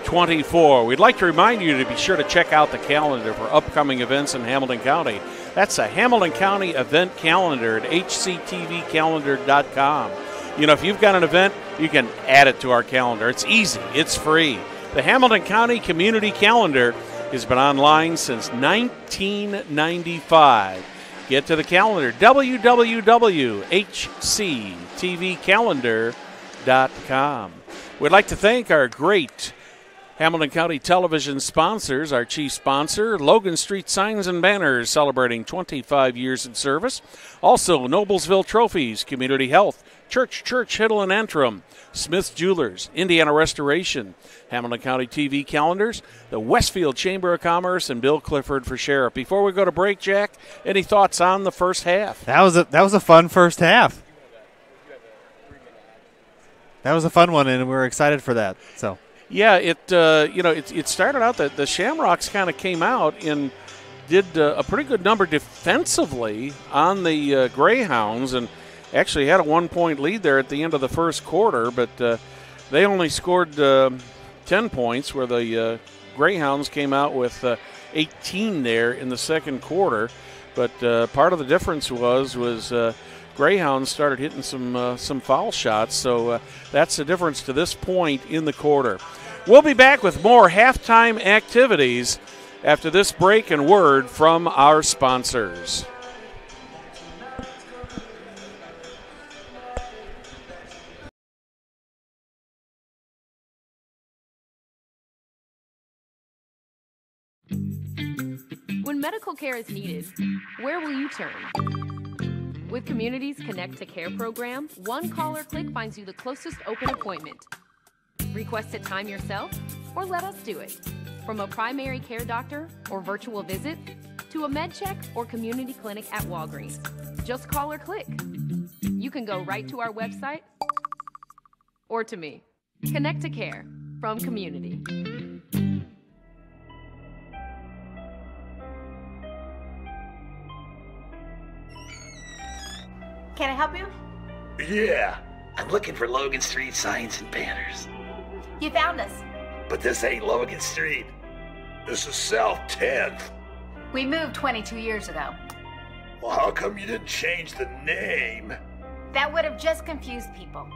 [SPEAKER 1] 24. We'd like to remind you to be sure to check out the calendar for upcoming events in Hamilton County. That's a Hamilton County event calendar at hctvcalendar.com. You know, if you've got an event, you can add it to our calendar. It's easy. It's free. The Hamilton County Community Calendar has been online since 1995. Get to the calendar, www.hctvcalendar.com. We'd like to thank our great Hamilton County television sponsors. Our chief sponsor, Logan Street Signs and Banners, celebrating 25 years in service. Also, Noblesville Trophies, Community Health, Church, Hiddle and Antrim, Smith's Jewelers, Indiana Restoration, Hamilton County TV Calendars, the Westfield Chamber of Commerce, and Bill Clifford for sheriff. Before we go to break, Jack, any thoughts on the first half?
[SPEAKER 2] That was a fun first half. That was a fun one, and we were excited for that. So.
[SPEAKER 1] Yeah, it started out that the Shamrocks kind of came out and did a pretty good number defensively on the Greyhounds, and actually had a 1 point lead there at the end of the first quarter, but they only scored 10 points, where the Greyhounds came out with 18 there in the second quarter. But part of the difference was Greyhounds started hitting some foul shots, so that's the difference to this point in the quarter. We'll be back with more halftime activities after this break and word from our sponsors.
[SPEAKER 3] When medical care is needed, where will you turn? With Community's Connect to Care program, one call or click finds you the closest open appointment. Request a time yourself, or let us do it. From a primary care doctor or virtual visit, to a med check or community clinic at Walgreens. Just call or click. You can go right to our website or to me. Connect to Care from Community.
[SPEAKER 4] Can I help you?
[SPEAKER 5] Yeah, I'm looking for Logan Street signs and banners.
[SPEAKER 4] You found us.
[SPEAKER 5] But this ain't Logan Street. This is South 10th.
[SPEAKER 4] We moved 22 years ago.
[SPEAKER 5] Well, how come you didn't change the name?
[SPEAKER 4] That would have just confused people.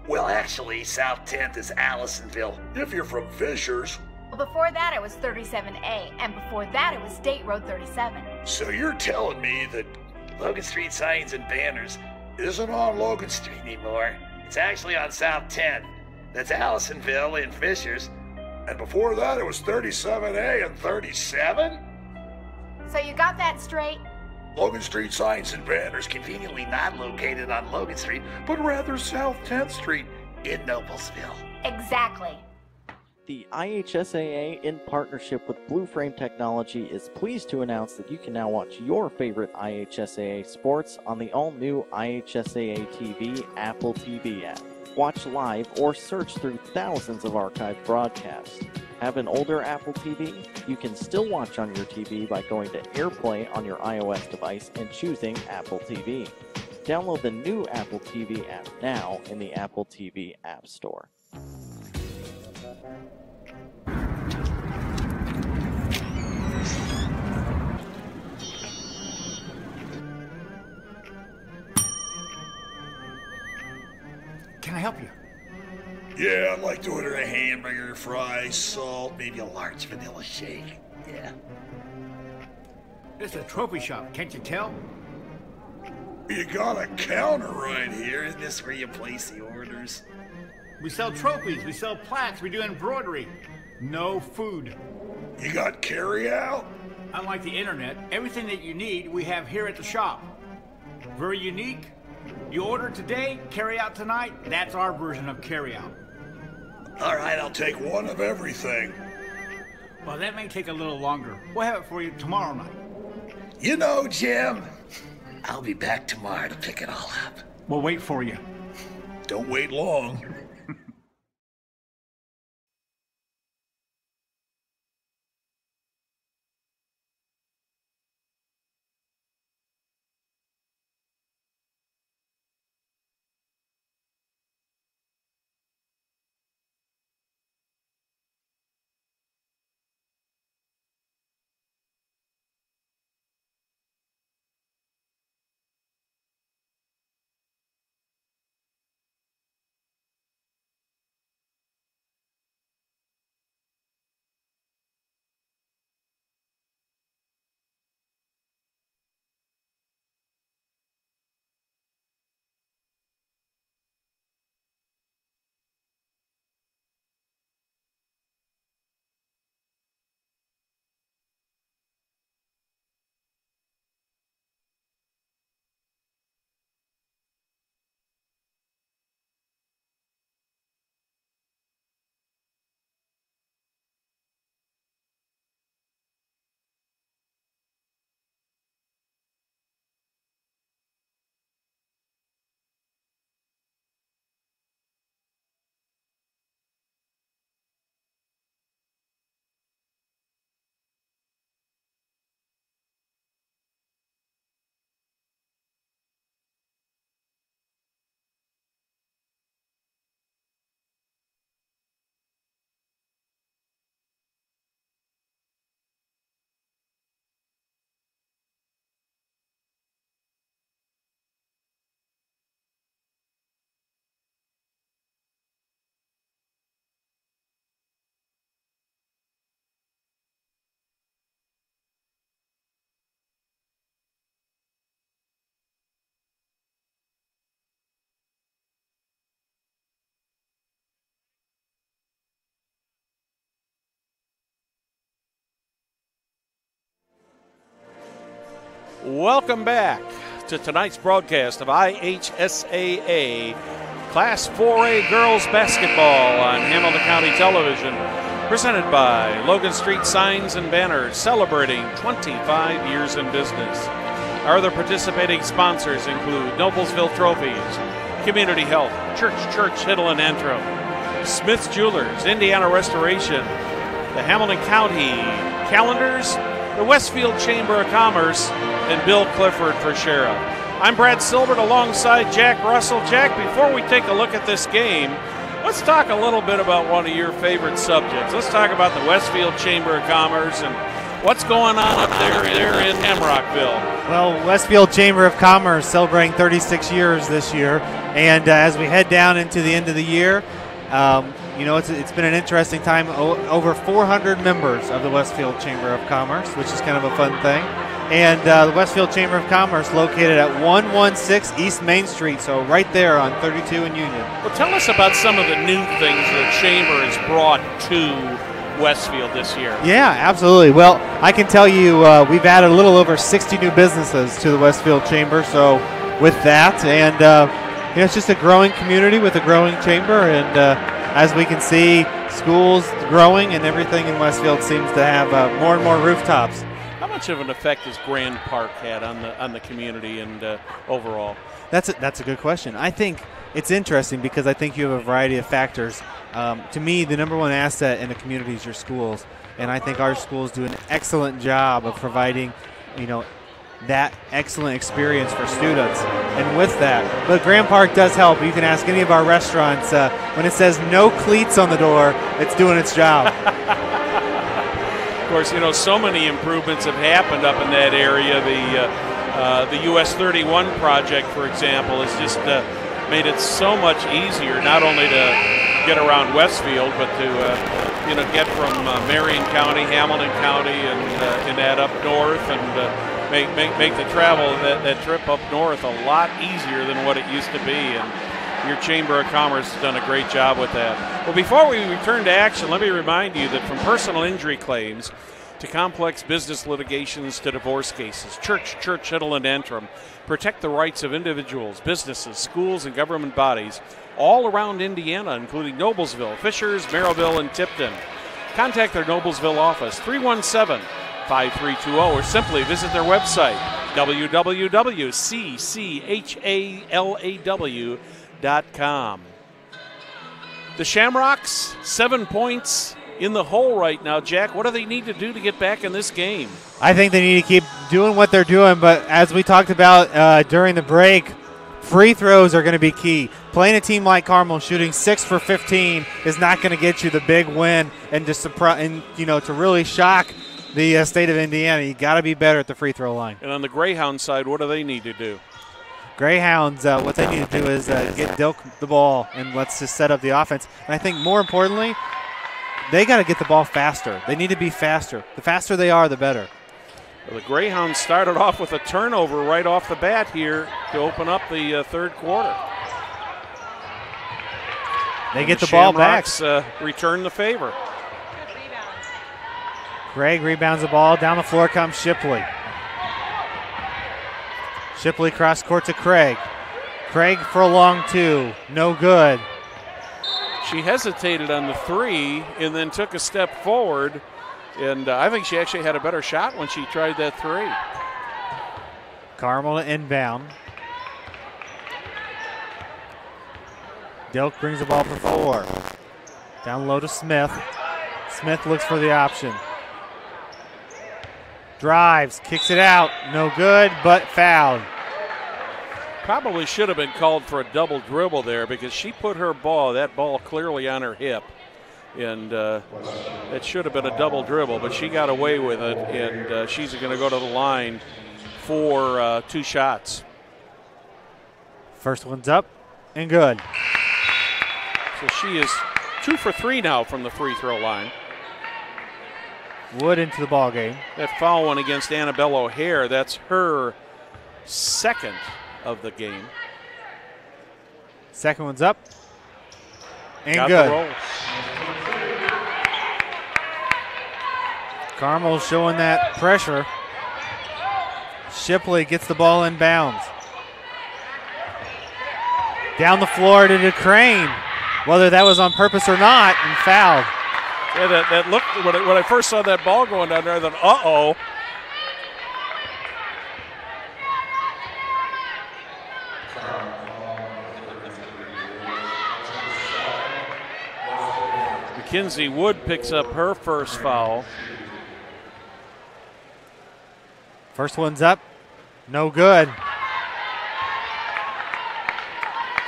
[SPEAKER 5] Well, actually, South 10th is Allisonville, if you're from Fishers.
[SPEAKER 4] Well, before that it was 37A, and before that it was State Road 37.
[SPEAKER 5] So you're telling me that Logan Street signs and banners isn't on Logan Street anymore? It's actually on South 10th. That's Allisonville in Fishers. And before that, it was 37A and 37?
[SPEAKER 4] So you got that straight?
[SPEAKER 5] Logan Street signs and banners conveniently not located on Logan Street, but rather South 10th Street in Noblesville.
[SPEAKER 4] Exactly.
[SPEAKER 6] The IHSAA, in partnership with Blue Frame Technology, is pleased to announce that you can now watch your favorite IHSAA sports on the all-new IHSAA TV Apple TV app. Watch live or search through thousands of archived broadcasts. Have an older Apple TV? You can still watch on your TV by going to AirPlay on your iOS device and choosing Apple TV. Download the new Apple TV app now in the Apple TV App Store.
[SPEAKER 7] Can I help you?
[SPEAKER 5] Yeah, I'd like to order a hamburger, fries, salt, maybe a large vanilla shake. Yeah.
[SPEAKER 7] This is a trophy shop, can't you tell?
[SPEAKER 5] You got a counter right here. Isn't this where you place the orders?
[SPEAKER 7] We sell trophies, we sell plaques, we do embroidery. No food.
[SPEAKER 5] You got carry-out?
[SPEAKER 7] Unlike the internet, everything that you need we have here at the shop. Very unique. You order today, carry out tonight. That's our version of carry out.
[SPEAKER 5] All right, I'll take one of everything.
[SPEAKER 7] Well, that may take a little longer. We'll have it for you tomorrow night.
[SPEAKER 5] You know, Jim, I'll be back tomorrow to pick it all up.
[SPEAKER 7] We'll wait for you.
[SPEAKER 5] Don't wait long.
[SPEAKER 1] Welcome back to tonight's broadcast of IHSAA Class 4A Girls Basketball on Hamilton County Television, presented by Logan Street Signs and Banners, celebrating 25 years in business. Our other participating sponsors include Noblesville Trophies, Community Health, Church, Hiddle and Antrim, Smith's Jewelers, Indiana Restoration, the Hamilton County Calendars, the Westfield Chamber of Commerce, and Bill Clifford for Sheriff. I'm Brad Silbert alongside Jack Russell. Jack, before we take a look at this game, let's talk a little bit about one of your favorite subjects. Let's talk about the Westfield Chamber of Commerce and what's going on up there in Hamrockville.
[SPEAKER 2] Well, Westfield Chamber of Commerce celebrating 36 years this year, and as we head down into the end of the year, it's been an interesting time. Over 400 members of the Westfield Chamber of Commerce, which is kind of a fun thing. And the Westfield Chamber of Commerce located at 116 East Main Street, so right there on 32 and Union.
[SPEAKER 1] Well, tell us about some of the new things the Chamber has brought to Westfield this year.
[SPEAKER 2] Yeah, absolutely. Well, I can tell you we've added a little over 60 new businesses to the Westfield Chamber, so with that, and it's just a growing community with a growing chamber, and as we can see, schools growing and everything in Westfield seems to have more and more rooftops.
[SPEAKER 1] How much of an effect has Grand Park had on the community and overall?
[SPEAKER 2] That's a good question. I think it's interesting because I think you have a variety of factors. To me, the number one asset in a community is your schools, and I think our schools do an excellent job of providing, that excellent experience for students. And with that, but Graham Park does help. You can ask any of our restaurants. When it says no cleats on the door, it's doing its job.
[SPEAKER 1] Of course, so many improvements have happened up in that area. The US 31 project, for example, has just made it so much easier not only to get around Westfield, but to get from Marion County, Hamilton County, and that up north, and make the travel, that trip up north, a lot easier than what it used to be. And your Chamber of Commerce has done a great job with that. Well, before we return to action, let me remind you that from personal injury claims to complex business litigations to divorce cases, Churchill, and Antrim protect the rights of individuals, businesses, schools, and government bodies all around Indiana, including Noblesville, Fishers, Merrillville, and Tipton. Contact their Noblesville office, 317-5320, or simply visit their website, www.cchalaw.com. The Shamrocks, 7 points in the hole right now. Jack, what do they need to do to get back in this game?
[SPEAKER 2] I think they need to keep doing what they're doing, but as we talked about during the break, free throws are going to be key. Playing a team like Carmel, shooting 6 for 15 is not going to get you the big win, and to really shock the state of Indiana. You got to be better at the free throw line.
[SPEAKER 1] And on the Greyhound side, what do they need to do?
[SPEAKER 2] Greyhounds, what they need to do is get Dilk the ball, and let's just set up the offense. And I think more importantly, they got to get the ball faster. They need to be faster. The faster they are, the better.
[SPEAKER 1] Well, the Greyhounds started off with a turnover right off the bat here to open up the third quarter.
[SPEAKER 2] They get the ball back.
[SPEAKER 1] Return the favor.
[SPEAKER 2] Craig rebounds the ball. Down the floor comes Shipley. Shipley cross court to Craig. Craig for a long two. No good.
[SPEAKER 1] She hesitated on the three and then took a step forward, and I think she actually had a better shot when she tried that three.
[SPEAKER 2] Carmel to inbound. Dilk brings the ball for 4. Down low to Smith. Smith looks for the option. Drives, kicks it out. No good, but fouled.
[SPEAKER 1] Probably should have been called for a double dribble there because she put that ball clearly on her hip. And it should have been a double dribble, but she got away with it, and she's going to go to the line for 2 shots.
[SPEAKER 2] First one's up and good.
[SPEAKER 1] So she is 2 for 3 now from the free throw line.
[SPEAKER 2] Wood into the ball game.
[SPEAKER 1] That foul one against Annabelle O'Hare, that's her second of the game.
[SPEAKER 2] Second one's up and
[SPEAKER 1] got
[SPEAKER 2] good.
[SPEAKER 1] The roll.
[SPEAKER 2] Carmel showing that pressure. Shipley gets the ball in bounds. Down the floor to DeCrane. Whether that was on purpose or not, and fouled.
[SPEAKER 1] Yeah, that looked, when I first saw that ball going down there, I thought, uh-oh. Mackenzie Wood picks up her first foul.
[SPEAKER 2] First one's up, no good.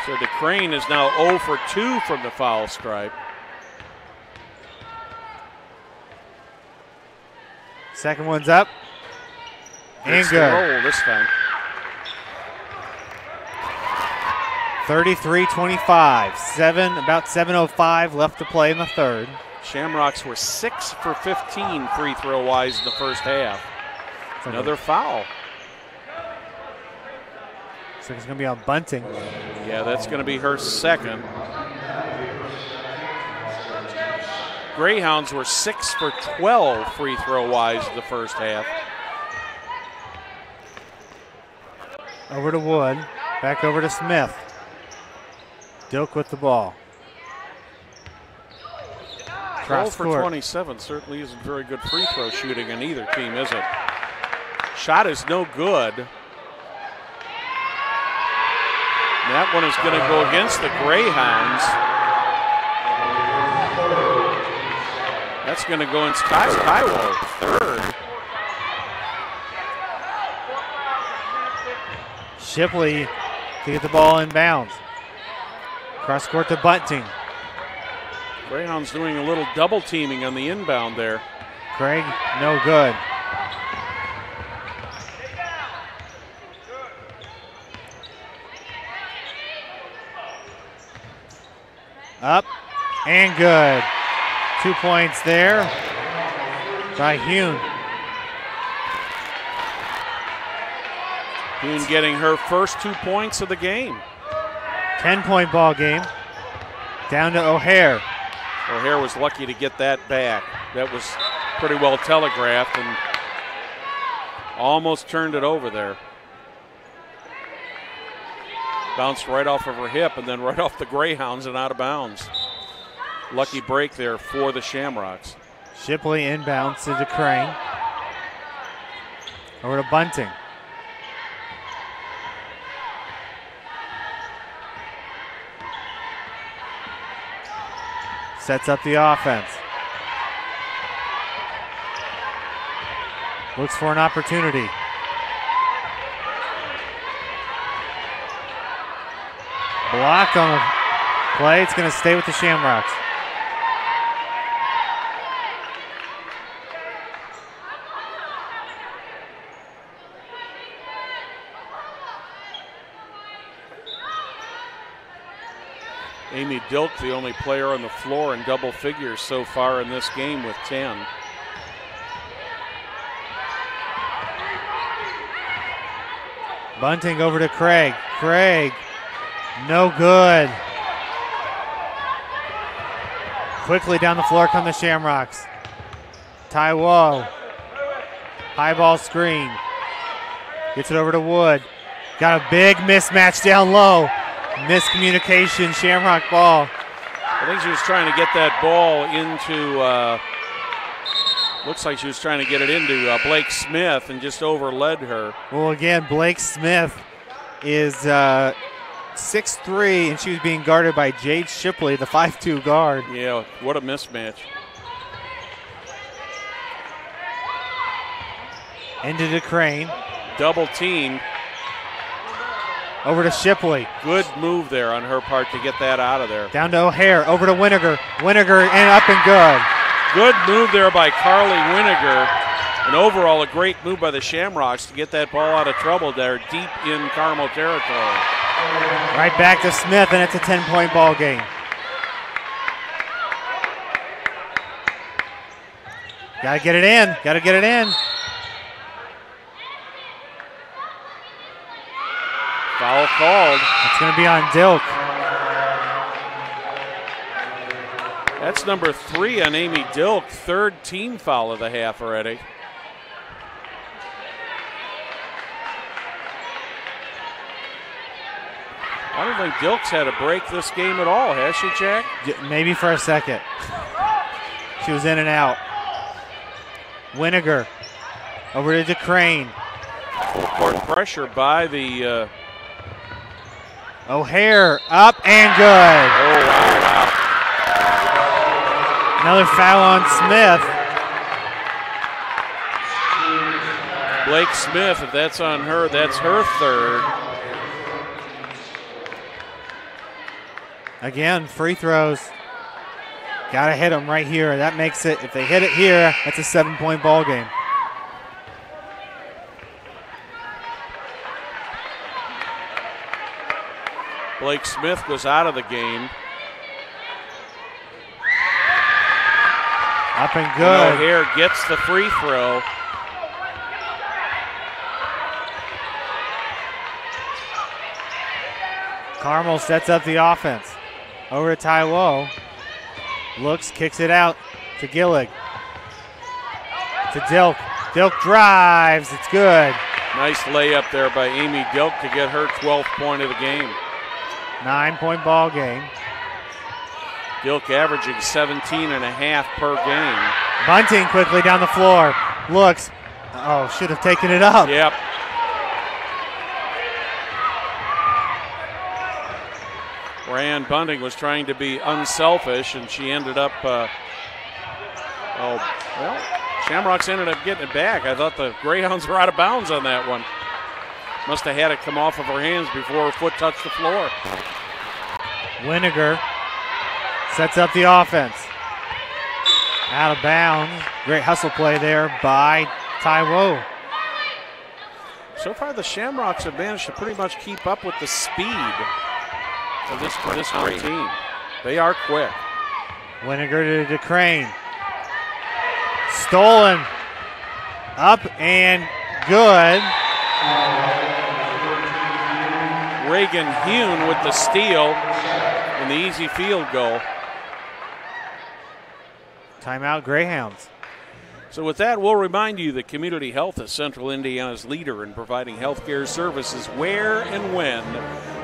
[SPEAKER 1] So DeCrane is now 0 for 2 from the foul stripe.
[SPEAKER 2] Second one's up and good.
[SPEAKER 1] Roll this time.
[SPEAKER 2] 33-25, about 7:05 left to play in the third.
[SPEAKER 1] Shamrocks were 6 for 15 free throw wise in the first half. Another foul.
[SPEAKER 2] So it's going to be on Bunting.
[SPEAKER 1] Yeah, that's going to be her second. Greyhounds were 6 for 12 free throw wise in the first half.
[SPEAKER 2] Over to Wood, back over to Smith. Dilk with the ball.
[SPEAKER 1] 12 for 27 certainly isn't very good free throw shooting on either team, is it? Shot is no good. That one is going to go against the Greyhounds. That's going to go in Kaiwo, third.
[SPEAKER 2] Shipley to get the ball in bounds. Cross court to Bunting.
[SPEAKER 1] Greyhounds doing a little double teaming on the inbound there.
[SPEAKER 2] Craig, no good. Up and good. 2 points there by Hune.
[SPEAKER 1] Hune getting her first 2 points of the game.
[SPEAKER 2] 10-point ball game. Down to O'Hare.
[SPEAKER 1] O'Hare was lucky to get that back. That was pretty well telegraphed and almost turned it over there. Bounced right off of her hip and then right off the Greyhounds and out of bounds. Lucky break there for the Shamrocks.
[SPEAKER 2] Shipley inbounds to Crane. Over to Bunting. Sets up the offense. Looks for an opportunity. Blocked on the play. It's going to stay with the Shamrocks.
[SPEAKER 1] Amy Dilk, the only player on the floor in double figures so far in this game with 10.
[SPEAKER 2] Bunting over to Craig. Craig, no good. Quickly down the floor come the Shamrocks. Taiwo, high ball screen. Gets it over to Wood. Got a big mismatch down low. Miscommunication, Shamrock ball.
[SPEAKER 1] I think she was trying to get that ball into, looks like she was trying to get it into Blake Smith and just overled her.
[SPEAKER 2] Well, again, Blake Smith is 6'3", and she was being guarded by Jade Shipley, the 5'2" guard.
[SPEAKER 1] Yeah, what a mismatch.
[SPEAKER 2] Into the Crane.
[SPEAKER 1] Double team.
[SPEAKER 2] Over to Shipley.
[SPEAKER 1] Good move there on her part to get that out of there.
[SPEAKER 2] Down to O'Hare. Over to Winiger. Winiger and up and good.
[SPEAKER 1] Good move there by Carly Winiger. And overall, a great move by the Shamrocks to get that ball out of trouble there deep in Carmel territory.
[SPEAKER 2] Right back to Smith, and it's a 10-point ball game. Got to get it in. Got to get it in.
[SPEAKER 1] Foul called.
[SPEAKER 2] It's going to be on Dilk.
[SPEAKER 1] That's number 3 on Amy Dilk. Third team foul of the half already. I don't think Dilk's had a break this game at all, has she, Jack?
[SPEAKER 2] Maybe for a second. She was in and out. Winiger over to DeCrane.
[SPEAKER 1] Full court pressure by the
[SPEAKER 2] O'Hare up and good.
[SPEAKER 1] Oh, wow.
[SPEAKER 2] Another foul on Smith.
[SPEAKER 1] Blake Smith, if that's on her, that's her third.
[SPEAKER 2] Again, free throws. Got to hit them right here. That makes it, if they hit it here, that's a 7-point ball game.
[SPEAKER 1] Blake Smith was out of the game.
[SPEAKER 2] Up and good.
[SPEAKER 1] O'Hare gets the free throw.
[SPEAKER 2] Carmel sets up the offense. Over to Taiwo. Looks, kicks it out to Gillig. To Dilk. Dilk drives. It's good.
[SPEAKER 1] Nice layup there by Amy Dilk to get her 12th point of the game.
[SPEAKER 2] 9-point ball game.
[SPEAKER 1] Dilk averaging 17 and a half per game.
[SPEAKER 2] Bunting quickly down the floor. Looks. Oh, should have taken it up.
[SPEAKER 1] Yep. Ryan Bunting was trying to be unselfish, and she ended up, Shamrocks ended up getting it back. I thought the Greyhounds were out of bounds on that one. Must have had it come off of her hands before her foot touched the floor.
[SPEAKER 2] Winiger sets up the offense. Out of bounds. Great hustle play there by Taiwo.
[SPEAKER 1] So far, the Shamrocks have managed to pretty much keep up with the speed of this great team. They are quick.
[SPEAKER 2] Winiger to DeCrane. Stolen. Up and good.
[SPEAKER 1] Reagan Hune with the steal and the easy field goal.
[SPEAKER 2] Timeout Greyhounds.
[SPEAKER 1] So with that, we'll remind you that Community Health is Central Indiana's leader in providing health care services where and when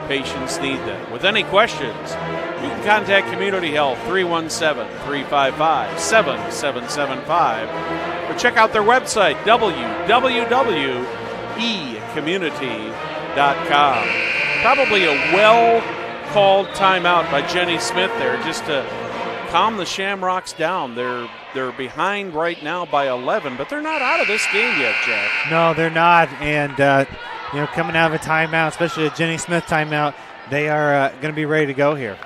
[SPEAKER 1] patients need them. With any questions, you can contact Community Health 317-355-7775 or check out their website, www.ecommunity.com. Probably a well-called timeout by Jenny Smith there just to calm the Shamrocks down. They're behind right now by 11, but they're not out of this game yet, Jack.
[SPEAKER 2] No, they're not. And, coming out of a timeout, especially a Jenny Smith timeout, they are going to be ready to go here.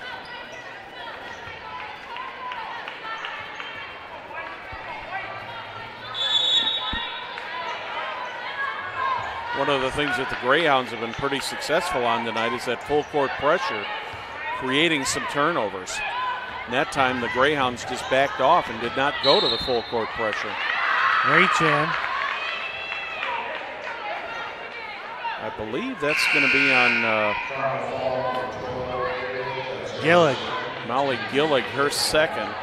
[SPEAKER 1] One of the things that the Greyhounds have been pretty successful on tonight is that full court pressure, creating some turnovers. And that time the Greyhounds just backed off and did not go to the full court pressure.
[SPEAKER 2] Reach in.
[SPEAKER 1] I believe that's going to be on
[SPEAKER 2] Gillig.
[SPEAKER 1] Molly Gillig, her second.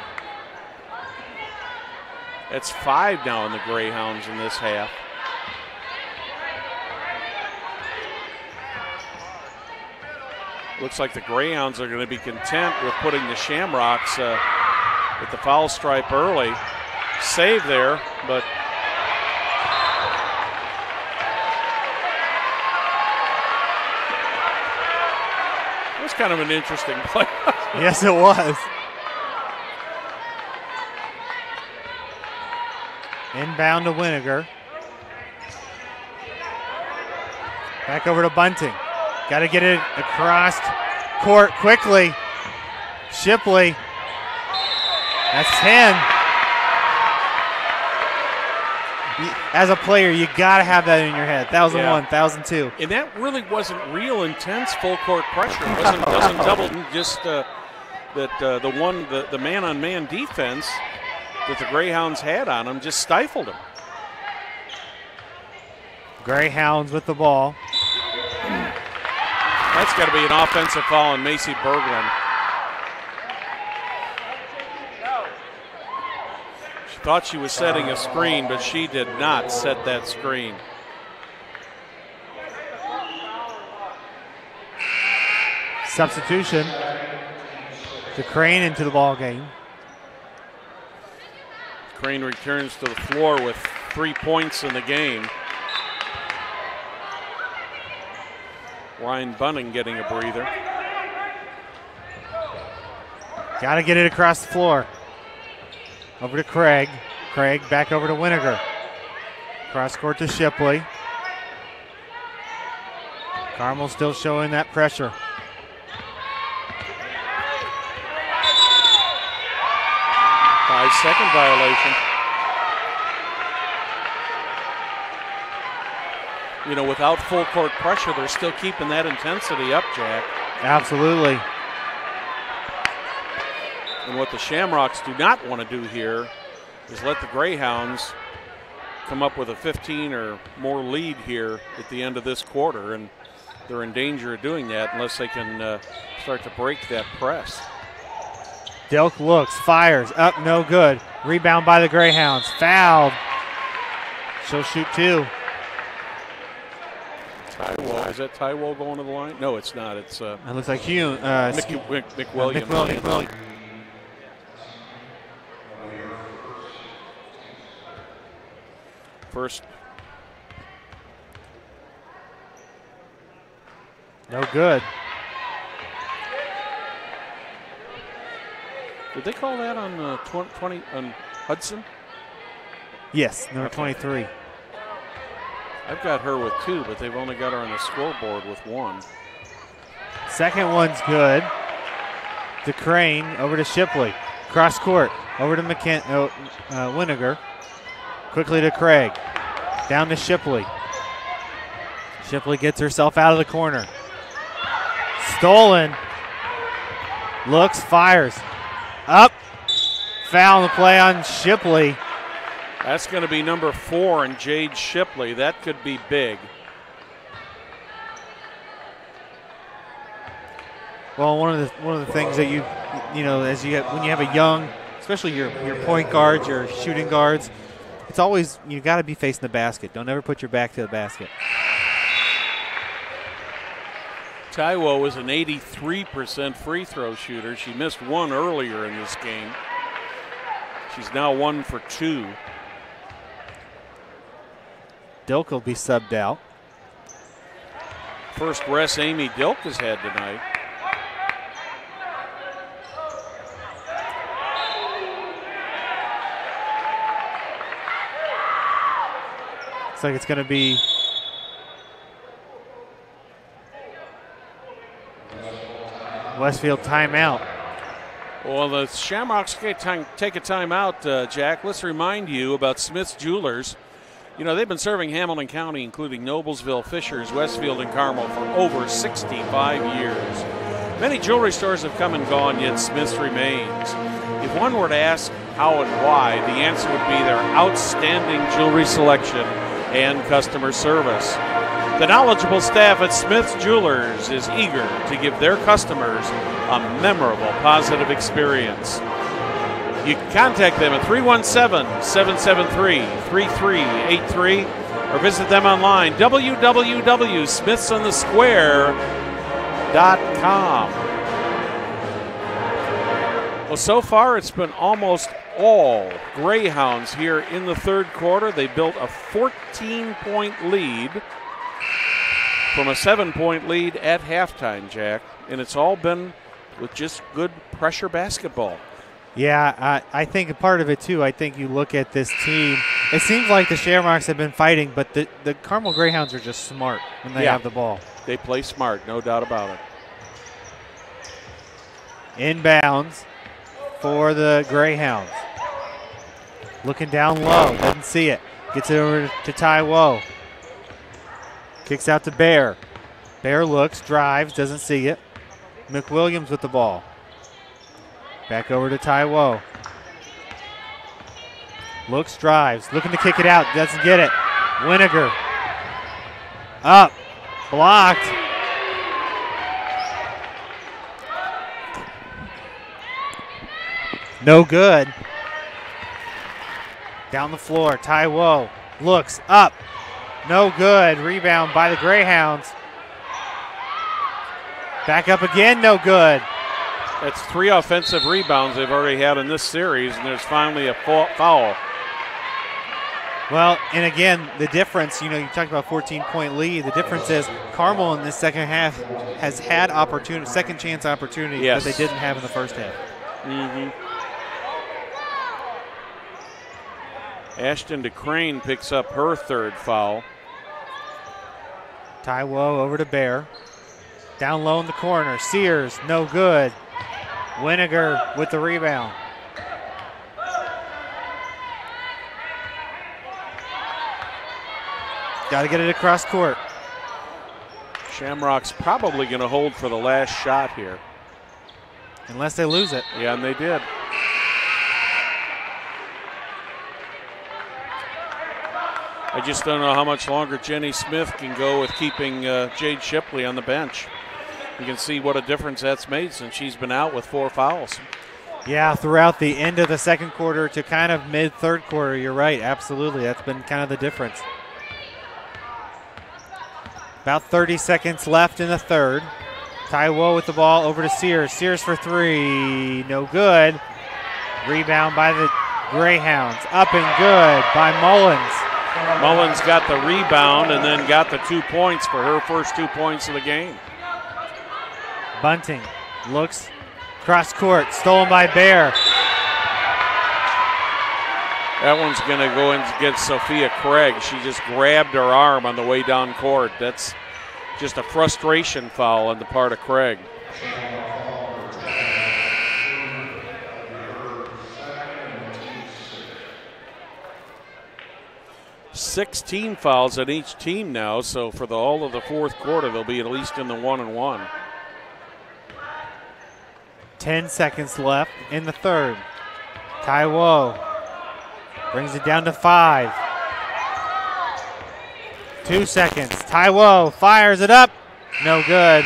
[SPEAKER 1] That's 5 now in the Greyhounds in this half. Looks like the Greyhounds are going to be content with putting the Shamrocks at the foul stripe early. Save there, but it was kind of an interesting play.
[SPEAKER 2] Yes, it was. Inbound to Winiger. Back over to Bunting. Got to get it across court quickly. Shipley. That's 10. As a player, you got to have that in your head. 1,001, 1,002.
[SPEAKER 1] And that really wasn't real intense full court pressure. It wasn't double, just the man-on-man defense that the Greyhounds had on them just stifled them.
[SPEAKER 2] Greyhounds with the ball.
[SPEAKER 1] That's got to be an offensive foul on Macy Berglund. She thought she was setting a screen, but she did not set that screen.
[SPEAKER 2] Substitution. DeCrane into the ball game.
[SPEAKER 1] Crane returns to the floor with 3 points in the game. Ryan Bunting getting a breather.
[SPEAKER 2] Got to get it across the floor. Over to Craig. Craig back over to Winiger. Cross court to Shipley. Carmel still showing that pressure.
[SPEAKER 1] Five-second violation. You know, without full court pressure, they're still keeping that intensity up, Jack.
[SPEAKER 2] Absolutely.
[SPEAKER 1] And what the Shamrocks do not want to do here is let the Greyhounds come up with a 15 or more lead here at the end of this quarter, and they're in danger of doing that unless they can start to break that press.
[SPEAKER 2] Delk looks, fires, up, no good. Rebound by the Greyhounds, fouled. She'll shoot 2.
[SPEAKER 1] Taiwo, is that Taiwo going to the line? No, it's not. It's
[SPEAKER 2] it looks like Hugh.
[SPEAKER 1] McWilliams. First.
[SPEAKER 2] No good.
[SPEAKER 1] Did they call that on 20 on Hudson?
[SPEAKER 2] Yes, number 23.
[SPEAKER 1] I've got her with 2, but they've only got her on the scoreboard with 1.
[SPEAKER 2] Second one's good. To Crane, over to Shipley. Cross court, over to Winiger. Quickly to Craig. Down to Shipley. Shipley gets herself out of the corner. Stolen. Looks, fires. Up. Foul on the play on Shipley.
[SPEAKER 1] That's going to be number 4 in Jade Shipley. That could be big.
[SPEAKER 2] Well, one of the things that you know, as you when you have a young, especially your point guards, your shooting guards, it's always you got to be facing the basket. Don't ever put your back to the basket.
[SPEAKER 1] Taiwo is an 83% free throw shooter. She missed 1 earlier in this game. She's now 1 for 2.
[SPEAKER 2] Dilk will be subbed out.
[SPEAKER 1] First rest Amy Dilk has had tonight.
[SPEAKER 2] Looks like it's going to be Westfield timeout.
[SPEAKER 1] Well, the Shamrocks take a timeout, Jack. Let's remind you about Smith's Jewelers. You know, they've been serving Hamilton County, including Noblesville, Fishers, Westfield, and Carmel for over 65 years. Many jewelry stores have come and gone, yet Smith's remains. If one were to ask how and why, the answer would be their outstanding jewelry selection and customer service. The knowledgeable staff at Smith's Jewelers is eager to give their customers a memorable, positive experience. You can contact them at 317-773-3383 or visit them online, www.smithsonthesquare.com. Well, so far it's been almost all Greyhounds here in the third quarter. They built a 14-point lead from a 7-point lead at halftime, Jack, and it's all been with just good pressure basketball.
[SPEAKER 2] Yeah, I think a part of it, too, I think you look at this team. It seems like the Shamrocks have been fighting, but the Carmel Greyhounds are just smart when they have the ball.
[SPEAKER 1] They play smart, no doubt about it.
[SPEAKER 2] Inbounds for the Greyhounds. Looking down low, doesn't see it. Gets it over to Taiwo. Kicks out to Bear. Bear looks, drives, doesn't see it. McWilliams with the ball. Back over to Taiwo. Looks, drives, looking to kick it out, doesn't get it. Winiger. Up, blocked. No good. Down the floor, Taiwo looks up. No good. Rebound by the Greyhounds. Back up again, no good.
[SPEAKER 1] That's 3 offensive rebounds they've already had in this series, and there's finally a foul.
[SPEAKER 2] Well, and again, the difference, you talked about 14-point lead. The difference is Carmel in this second half has had second chance opportunities that they didn't have in the first half.
[SPEAKER 1] Mm-hmm. Ashton DeCrane picks up her third foul.
[SPEAKER 2] Taiwo over to Bear. Down low in the corner. Sears, no good. Winiger with the rebound. Got to get it across court.
[SPEAKER 1] Shamrock's probably going to hold for the last shot here.
[SPEAKER 2] Unless they lose it.
[SPEAKER 1] Yeah, and they did. I just don't know how much longer Jenny Smith can go with keeping Jade Shipley on the bench. You can see what a difference that's made since she's been out with 4 fouls.
[SPEAKER 2] Yeah, throughout the end of the second quarter to kind of mid-third quarter, you're right, absolutely. That's been kind of the difference. About 30 seconds left in the third. Taiwo with the ball over to Sears. Sears for 3, no good. Rebound by the Greyhounds. Up and good by Mullins.
[SPEAKER 1] Mullins got the rebound and then got the 2 points for her first 2 points of the game.
[SPEAKER 2] Bunting looks, Cross court, stolen by Bear.
[SPEAKER 1] That one's going to go and get Sophia Craig. She just grabbed her arm on the way down court. That's just a frustration foul on the part of Craig. Sixteen fouls on each team now, so for all of the fourth quarter, they'll be at least in the 1-and-1.
[SPEAKER 2] 10 seconds left in the third. Taiwo brings it down to 5. 2 seconds. Taiwo fires it up. No good.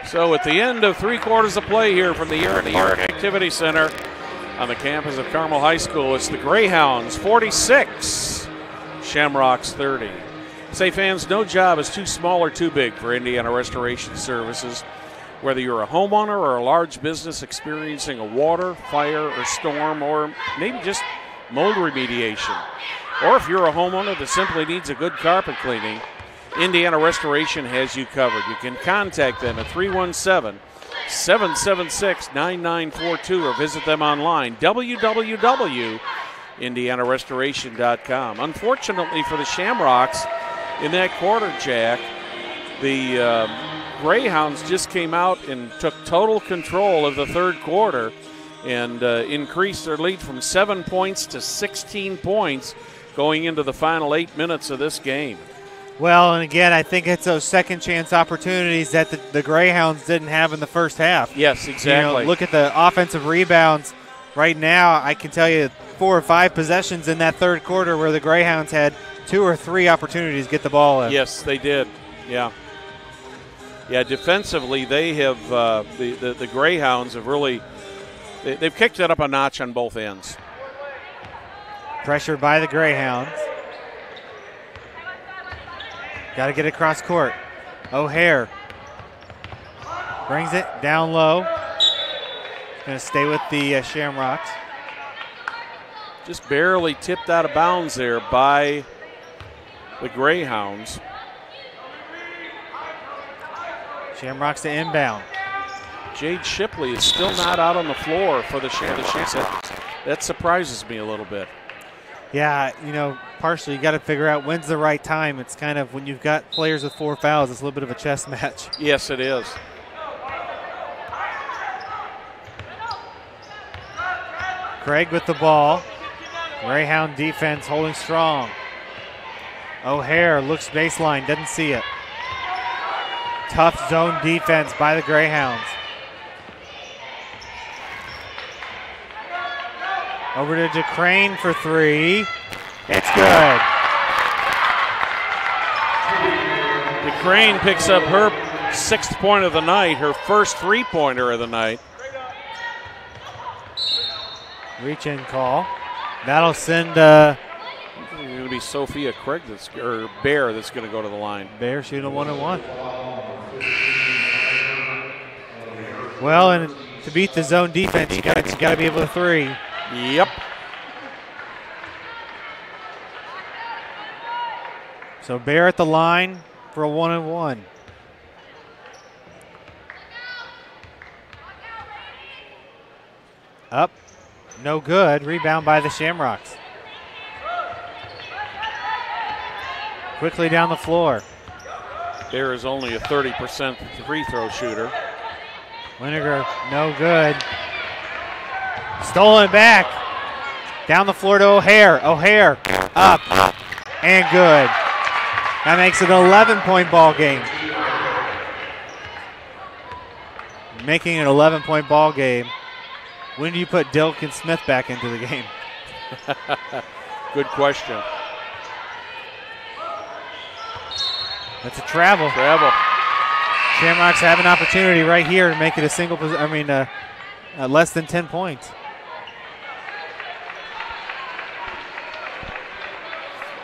[SPEAKER 1] So at the end of 3 quarters of play here from the Urick Activity Center on the campus of Carmel High School, it's the Greyhounds 46, Shamrocks 30. Say fans, no job is too small or too big for Indiana Restoration Services. Whether you're a homeowner or a large business experiencing a water, fire, or storm, or maybe just mold remediation. Or if you're a homeowner that simply needs a good carpet cleaning, Indiana Restoration has you covered. You can contact them at 317-776-9942 or visit them online, www.indianarestoration.com. Unfortunately for the Shamrocks, in that quarter, Jack, the Greyhounds just came out and took total control of the third quarter and increased their lead from 7 points to 16 points going into the final 8 minutes of this game.
[SPEAKER 2] Well, and again, I think it's those second chance opportunities that the Greyhounds didn't have in the first half.
[SPEAKER 1] Yes, exactly.
[SPEAKER 2] Look at the offensive rebounds. Right now, I can tell you 4 or 5 possessions in that third quarter where the Greyhounds had 2 or 3 opportunities to get the ball in.
[SPEAKER 1] Yes, they did. Yeah. Yeah, defensively, they have the Greyhounds have really they've kicked it up a notch on both ends.
[SPEAKER 2] Pressured by the Greyhounds. Got to get it across court. O'Hare brings it down low. Going to stay with the Shamrocks.
[SPEAKER 1] Just barely tipped out of bounds there by the Greyhounds.
[SPEAKER 2] Shamrocks to inbound.
[SPEAKER 1] Jade Shipley is still not out on the floor for the Shamrocks. That surprises me a little bit.
[SPEAKER 2] Yeah, partially you got to figure out when's the right time. It's kind of when you've got players with 4 fouls, it's a little bit of a chess match.
[SPEAKER 1] Yes, it is.
[SPEAKER 2] Craig with the ball. Greyhound defense holding strong. O'Hare looks baseline, doesn't see it. Tough zone defense by the Greyhounds. Over to DeCrane for 3. It's good.
[SPEAKER 1] DeCrane picks up her 6th point of the night, her first 3-pointer of the night.
[SPEAKER 2] Reach-in call. That'll send
[SPEAKER 1] it's going to be Sophia Craig or Bear that's going to go to the line.
[SPEAKER 2] Bear shooting a 1-and-1. Well, and to beat the zone defense, you got to be able to 3.
[SPEAKER 1] Yep.
[SPEAKER 2] So Bear at the line for a 1-and-1. Up. No good. Rebound by the Shamrocks. Quickly down the floor.
[SPEAKER 1] Bear is only a 30% free throw shooter.
[SPEAKER 2] Winiger, no good. Stolen back. Down the floor to O'Hare. O'Hare up and good. That makes it an 11-point ball game. Making an 11-point ball game. When do you put Dilkin Smith back into the game?
[SPEAKER 1] Good question.
[SPEAKER 2] That's a travel. Shamrocks have an opportunity right here to make it a single. Less than 10 points.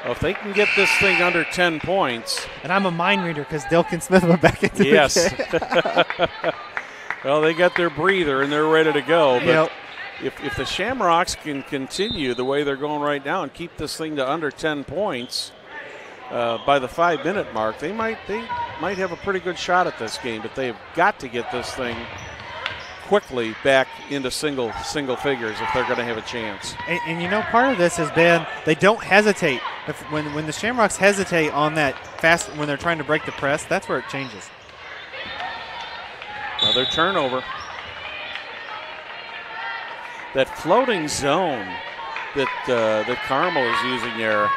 [SPEAKER 1] Well, if they can get this thing under 10 points.
[SPEAKER 2] And I'm a mind reader because Dilkin Smith went back into the game.
[SPEAKER 1] Well, they got their breather and they're ready to go. But if the Shamrocks can continue the way they're going right now and keep this thing to under 10 points, by the 5-minute mark, they might have a pretty good shot at this game, but they've got to get this thing quickly back into single figures if they're going to have a chance.
[SPEAKER 2] And you know, part of this has been they don't hesitate. When the Shamrocks hesitate on that fast, when they're trying to break the press, that's where it changes.
[SPEAKER 1] Another turnover. That floating zone that CARMEL is using there,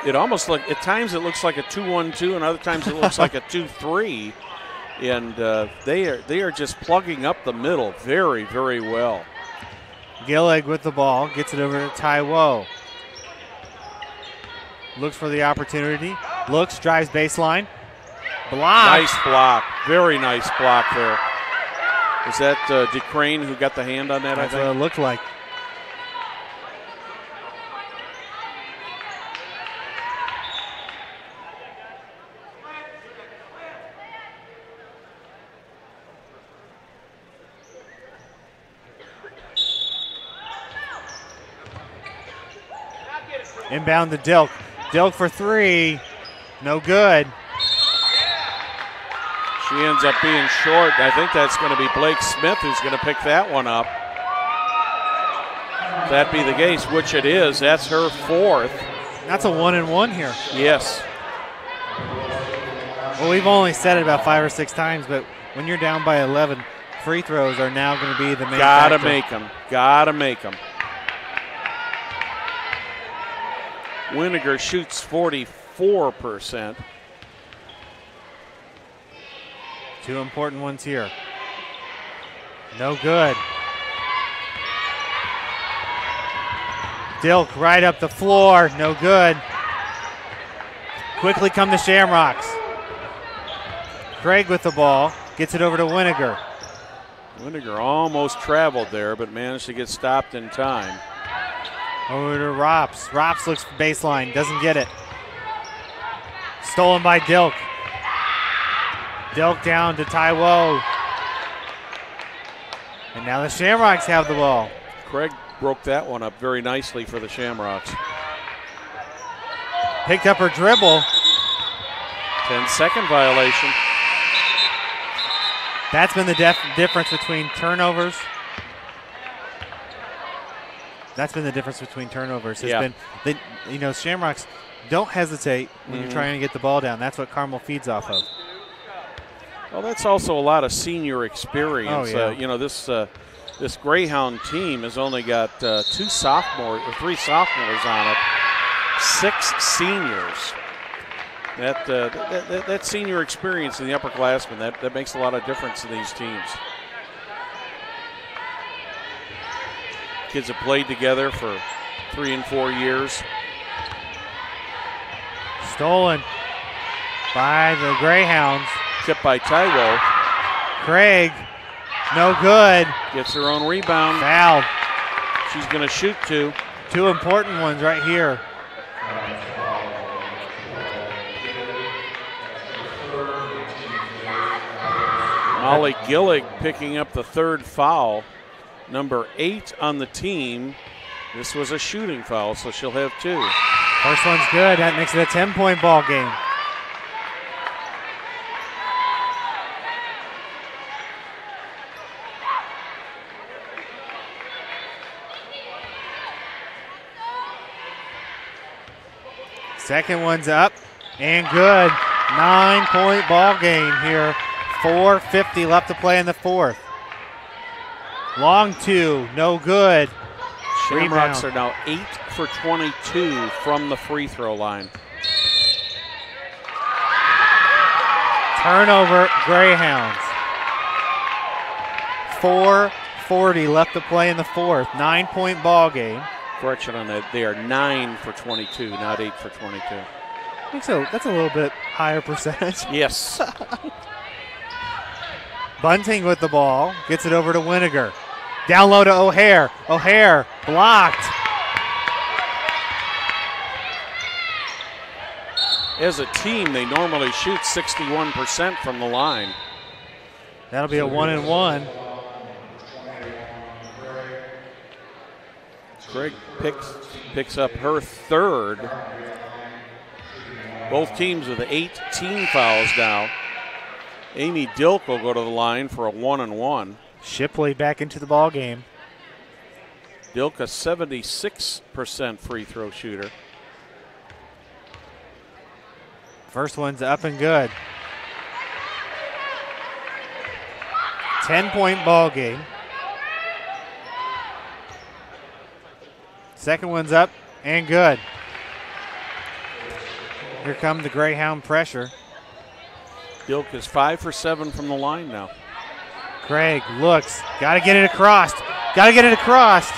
[SPEAKER 1] it almost at times it looks like a 2-1-2, and other times it looks like a 2-3. And they are just plugging up the middle very, very well.
[SPEAKER 2] Gillig with the ball, gets it over to Taiwo. Looks for the opportunity, drives baseline. Block.
[SPEAKER 1] Nice block, very nice block there. Is that DeCrane who got the hand on that,
[SPEAKER 2] That's
[SPEAKER 1] I think?
[SPEAKER 2] what it looked like. Inbound to Dilk. Dilk for three. No good.
[SPEAKER 1] She ends up being short. I think that's going to be Blake Smith who's going to pick that one up. If that be the case, which it is, that's her fourth.
[SPEAKER 2] That's a 1-and-1 here.
[SPEAKER 1] Yes.
[SPEAKER 2] Well, we've only said it about 5 or 6 times, but when you're down by 11, free throws are now going to be the main
[SPEAKER 1] Gotta
[SPEAKER 2] factor.
[SPEAKER 1] make them. Gotta make them. Winiger shoots 44%.
[SPEAKER 2] 2 important ones here. No good. Dilk right up the floor. No good. Quickly come the Shamrocks. Craig with the ball. Gets it over to Winiger.
[SPEAKER 1] Winiger almost traveled there, but managed to get stopped in time.
[SPEAKER 2] Over to Rops. Rops looks baseline. Doesn't get it. Stolen by Dilk. Dilk down to Taiwo. And now the Shamrocks have the ball.
[SPEAKER 1] Craig broke that one up very nicely for the Shamrocks.
[SPEAKER 2] Picked up her dribble.
[SPEAKER 1] 10-second violation.
[SPEAKER 2] That's been the difference between turnovers. That's been the difference between turnovers. Has been, Shamrocks don't hesitate when you're trying to get the ball down. That's what CARMEL feeds off of.
[SPEAKER 1] Well, that's also a lot of senior experience.
[SPEAKER 2] Oh, yeah.
[SPEAKER 1] This Greyhound team has only got 3 sophomores on it, 6 seniors. That senior experience in the upperclassmen, that makes a lot of difference in these teams. Kids have played together for 3 and 4 years.
[SPEAKER 2] Stolen by the Greyhounds.
[SPEAKER 1] Tipped by Taiwo.
[SPEAKER 2] Craig, no good.
[SPEAKER 1] Gets her own rebound.
[SPEAKER 2] Fouled.
[SPEAKER 1] She's going to shoot 2.
[SPEAKER 2] 2 important ones right here.
[SPEAKER 1] Molly Gillig picking up the 3rd foul. Number 8 on the team. This was a shooting foul, so she'll have 2.
[SPEAKER 2] First one's good. That makes it a 10-point ball game. Second one's up and good. 9-point ball game here. 4:50 left to play in the 4th. Long 2, no good.
[SPEAKER 1] Shamrocks are now 8 for 22 from the free throw line.
[SPEAKER 2] Turnover, Greyhounds. 4:40 left to play in the 4th. 9-point ball game.
[SPEAKER 1] Correction on that, they are 9 for 22, not 8 for 22.
[SPEAKER 2] I think so. That's a little bit higher percentage.
[SPEAKER 1] Yes.
[SPEAKER 2] Bunting with the ball, gets it over to Winiger. Down low to O'Hare. O'Hare blocked.
[SPEAKER 1] As a team, they normally shoot 61% from the line.
[SPEAKER 2] That'll be a 1-and-1.
[SPEAKER 1] Craig picks up her 3rd. Both teams with 18 fouls now. Amy Dilk will go to the line for a 1-and-1.
[SPEAKER 2] Shipley back into the ball game.
[SPEAKER 1] Dilk, a 76% free throw shooter.
[SPEAKER 2] First one's up and good. 10-point ball game. Second one's up and good. Here come the Greyhound pressure.
[SPEAKER 1] Dilk is 5 for 7 from the line now.
[SPEAKER 2] Craig looks, got to get it across. Got to get it across.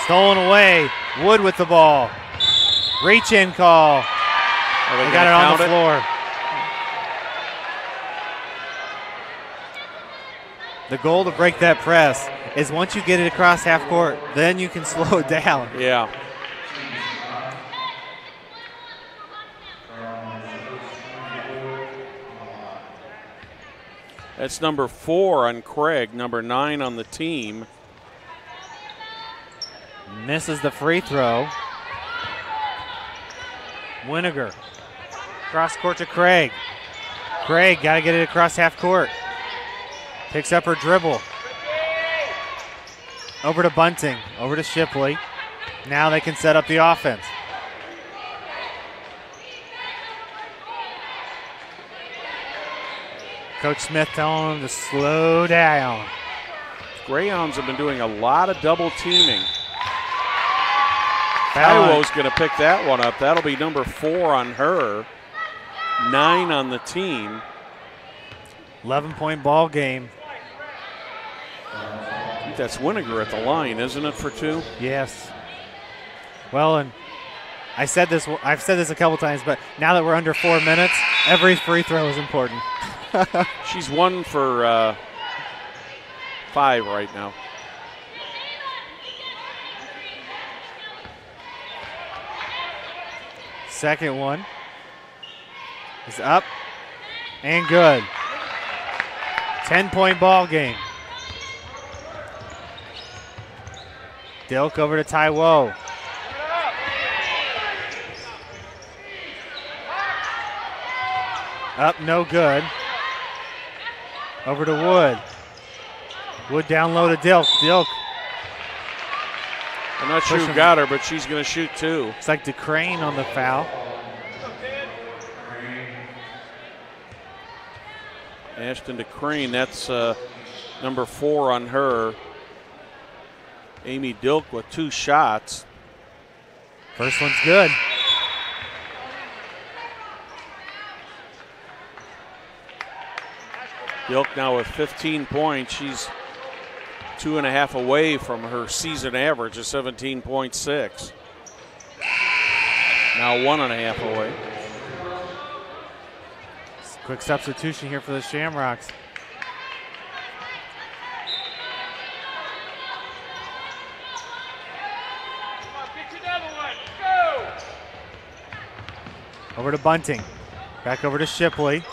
[SPEAKER 2] Stolen away. Wood with the ball. Reach in call. They got it on the floor. The goal to break that press is once you get it across half court, then you can slow it down.
[SPEAKER 1] Yeah. That's number 4 on Craig, number 9 on the team.
[SPEAKER 2] Misses the free throw. Winiger. Cross court to Craig. Craig got to get it across half court. Picks up her dribble. Over to Bunting. Over to Shipley. Now they can set up the offense. Coach Smith telling them to slow down.
[SPEAKER 1] Greyhounds have been doing a lot of double teaming. Taiwo's going to pick that one up. That'll be number 4 on her. 9 on the team.
[SPEAKER 2] 11-point ball game.
[SPEAKER 1] I think that's Winiger at the line, isn't it, for 2?
[SPEAKER 2] Yes. Well, and I've said this a couple times, but now that we're under 4 minutes, every free throw is important.
[SPEAKER 1] She's 1 for 5 right now.
[SPEAKER 2] Second one is up and good. 10-point ball game. Dilk over to Taiwo. Up, no good. Over to Wood. Wood down low to Dilk. Dilk.
[SPEAKER 1] I'm not sure who got her, but she's going to shoot 2.
[SPEAKER 2] It's like DeCrane on the foul.
[SPEAKER 1] Ashton DeCrane, that's number 4 on her. Amy Dilk with 2 shots.
[SPEAKER 2] First one's good.
[SPEAKER 1] Dilk now with 15 points. She's 2.5 away from her season average of 17.6. Now 1.5 away.
[SPEAKER 2] Quick substitution here for the Shamrocks. Over to Bunting. Back over to Shipley.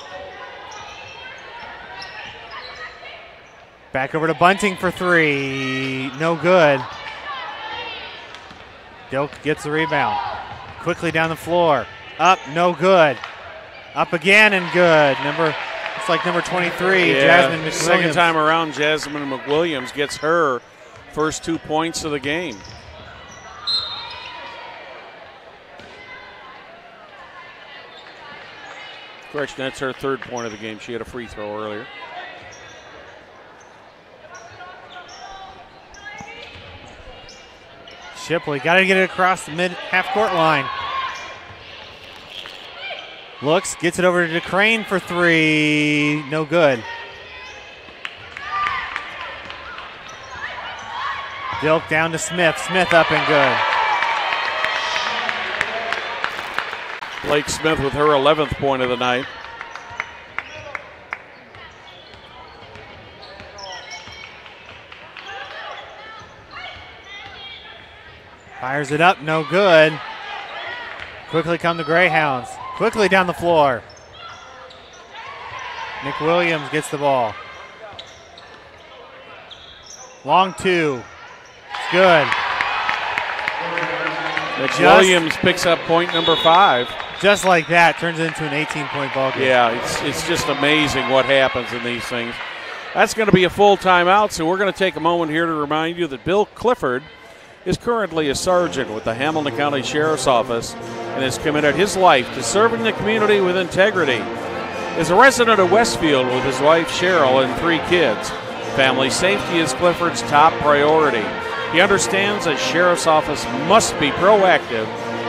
[SPEAKER 2] Back over to Bunting for 3. No good. Dilk gets the rebound. Quickly down the floor. Up, no good. Up again and good. It's like number 23, Jasmine McWilliams.
[SPEAKER 1] Second time around, Jasmine McWilliams gets her first 2 points of the game. Correction, that's her 3rd point of the game. She had a free throw earlier.
[SPEAKER 2] Shipley got to get it across the mid-half court line. Looks, gets it over to DeCrane for 3. No good. Dilk down to Smith. Smith up and good.
[SPEAKER 1] Blake Smith with her 11th point of the night.
[SPEAKER 2] Fires it up, no good. Quickly come the Greyhounds. Quickly down the floor. McWilliams gets the ball. Long 2. It's good.
[SPEAKER 1] Williams picks up point number 5.
[SPEAKER 2] Just like that, turns it into an 18-point ball game.
[SPEAKER 1] Yeah, it's just amazing what happens in these things. That's going to be a full timeout, so we're going to take a moment here to remind you that Bill Clifford is currently a sergeant with the Hamilton County Sheriff's Office and has committed his life to serving the community with integrity. As a resident of Westfield with his wife Cheryl and 3 kids, family safety is Clifford's top priority. He understands that Sheriff's Office must be proactive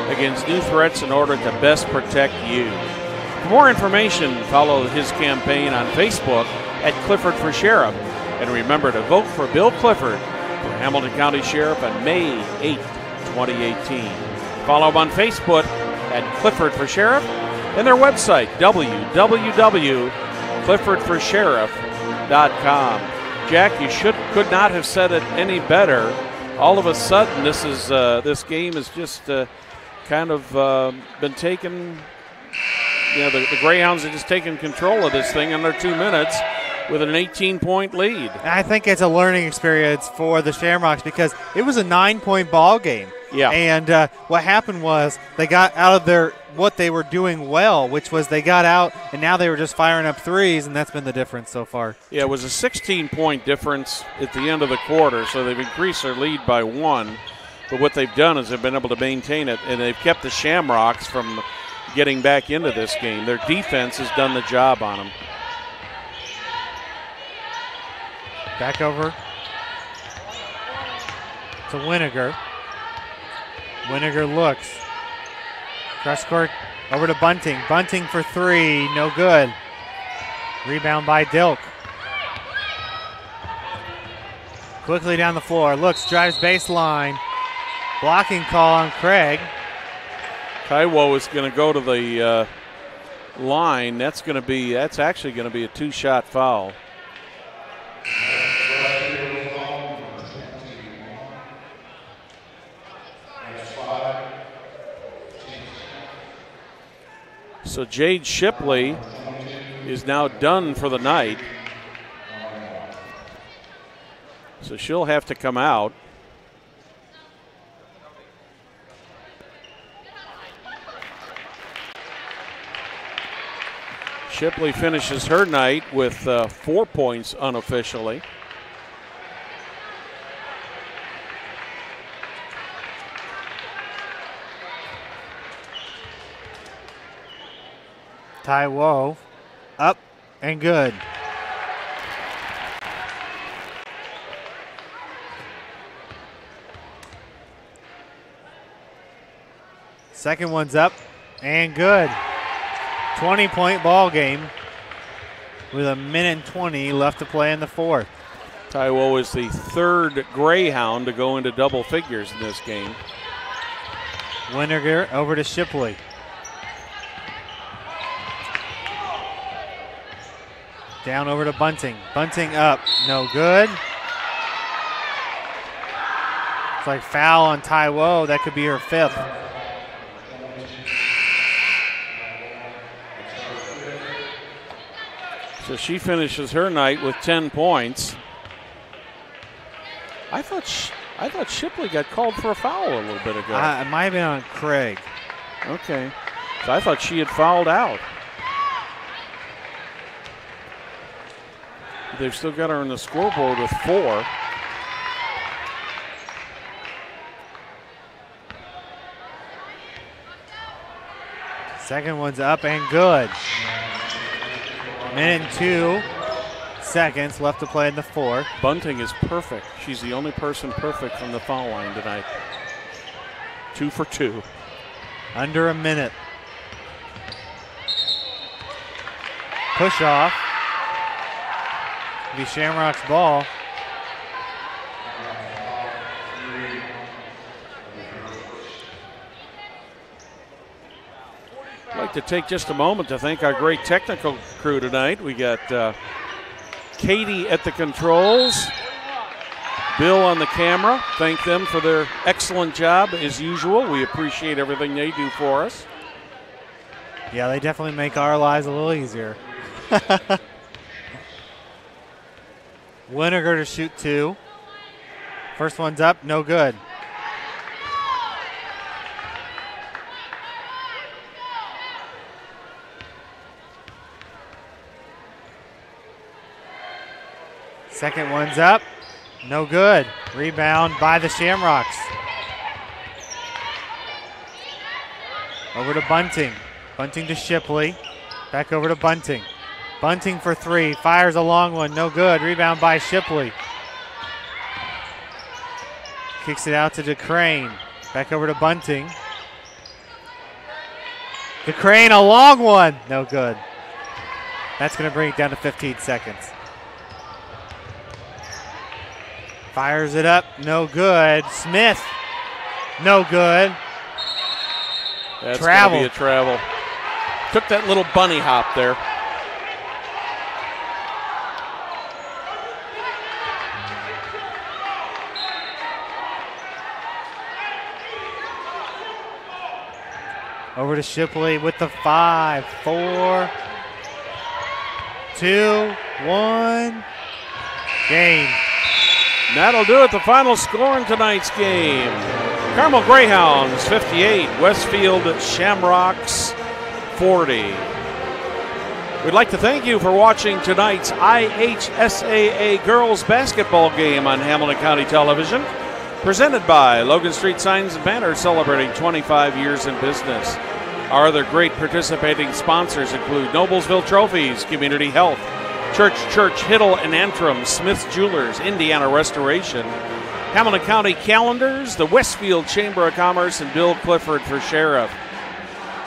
[SPEAKER 1] against new threats in order to best protect you. For more information, follow his campaign on Facebook at Clifford for Sheriff. And remember to vote for Bill Clifford for Hamilton County Sheriff on May 8, 2018. Follow him on Facebook at Clifford for Sheriff and their website, www.cliffordforsheriff.com. Jack, you could not have said it any better. All of a sudden, this game has just kind of been taken. The Greyhounds are just taking control of this thing under 2 minutes with an 18-point lead.
[SPEAKER 2] I think it's a learning experience for the Shamrocks because it was a 9-point ball game.
[SPEAKER 1] Yeah.
[SPEAKER 2] And what happened was they got out of what they were doing well, which was they got out, and now they were just firing up threes, and that's been the difference so far.
[SPEAKER 1] Yeah, it was a 16-point difference at the end of the quarter, so they've increased their lead by 1. But what they've done is they've been able to maintain it, and they've kept the Shamrocks from getting back into this game. Their defense has done the job on them.
[SPEAKER 2] Back over to Winiger. Winiger looks. Cross court over to Bunting. Bunting for 3, no good. Rebound by Dilk. Quickly down the floor. Looks, drives baseline. Blocking call on Craig.
[SPEAKER 1] Taiwo is going to go to the line. That's actually going to be a 2-shot foul. So Jade Shipley is now done for the night. So she'll have to come out. Shipley finishes her night with 4 points unofficially.
[SPEAKER 2] Taiwo up and good. Second one's up and good. 20-point ball game with 1:20 left to play in the fourth.
[SPEAKER 1] Taiwo is the 3rd Greyhound to go into double figures in this game.
[SPEAKER 2] Winiger over to Shipley. Down over to Bunting. Bunting up, no good. It's like foul on Taiwo. That could be her 5th.
[SPEAKER 1] So she finishes her night with 10 points. I thought Shipley got called for a foul a little bit ago.
[SPEAKER 2] It might have been on Craig.
[SPEAKER 1] Okay. So I thought she had fouled out. They've still got her on the scoreboard with 4.
[SPEAKER 2] Second one's up and good. 1:02 left to play in the fourth.
[SPEAKER 1] Bunting is perfect. She's the only person perfect from the foul line tonight. 2 for 2.
[SPEAKER 2] Under a minute. Push off. Be Shamrock's ball.
[SPEAKER 1] I'd like to take just a moment to thank our great technical crew tonight. We got Katie at the controls, Bill on the camera. Thank them for their excellent job as usual. We appreciate everything they do for us.
[SPEAKER 2] Yeah, they definitely make our lives a little easier. Winiger to shoot 2. First one's up, no good. Second one's up. No good. Rebound by the Shamrocks. Over to Bunting. Bunting to Shipley. Back over to Bunting. Bunting for three. Fires a long one. No good. Rebound by Shipley. Kicks it out to DeCrane. Back over to Bunting. DeCrane, a long one. No good. That's going to bring it down to 15 seconds. Fires it up. No good. Smith. No good.
[SPEAKER 1] That's going to be a travel. Took that little bunny hop there.
[SPEAKER 2] Over to Shipley with the 5, 4, 2, 1. Game.
[SPEAKER 1] That'll do it. The final score in tonight's game. Carmel Greyhounds 58, Westfield Shamrocks 40. We'd like to thank you for watching tonight's IHSAA girls basketball game on Hamilton County Television, presented by Logan Street Signs and Banners, celebrating 25 years in business. Our other great participating sponsors include Noblesville Trophies, Community Health, Church, Hiddle and Antrim, Smith's Jewelers, Indiana Restoration, Hamilton County Calendars, the Westfield Chamber of Commerce, and Bill Clifford for Sheriff.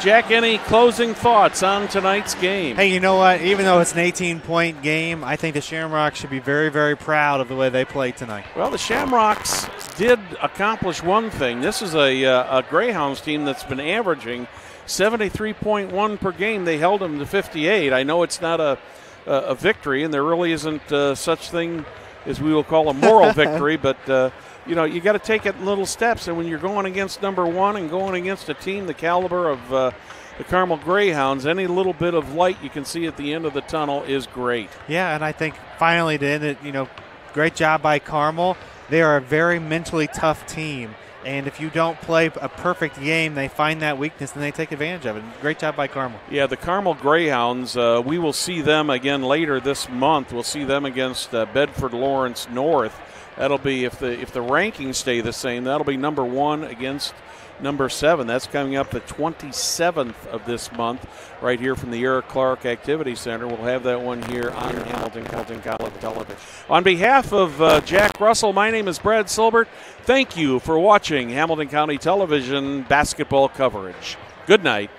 [SPEAKER 1] Jack, any closing thoughts on tonight's game?
[SPEAKER 2] Hey, you know what? Even though it's an 18-point game, I think the Shamrocks should be very, very proud of the way they played tonight.
[SPEAKER 1] Well, the Shamrocks did accomplish one thing. This is a Greyhounds team that's been averaging 73.1 per game. They held them to 58. I know it's not a victory, and there really isn't such thing as we will call a moral victory, but you got to take it in little steps. And when you're going against number one and going against a team the caliber of the Carmel Greyhounds, any little bit of light you can see at the end of the tunnel is great.
[SPEAKER 2] Yeah, and I think finally to end it, great job by Carmel. They are a very mentally tough team. And if you don't play a perfect game, they find that weakness and they take advantage of it. Great job by Carmel.
[SPEAKER 1] Yeah, the Carmel Greyhounds, we will see them again later this month. We'll see them against Bedford Lawrence North. That'll be, if the rankings stay the same, that'll be number 1 against number 7. That's coming up the 27th of this month right here from the Eric Clark Activity Center. We'll have that one here on Hamilton College Television. On behalf of Jack Russell, my name is Brad Silbert. Thank you for watching Hamilton County Television basketball coverage. Good night.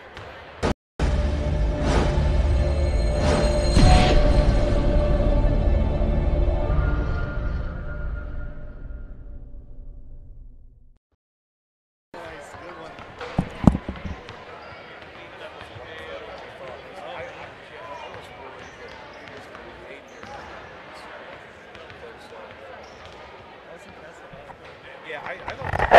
[SPEAKER 8] Yeah, I don't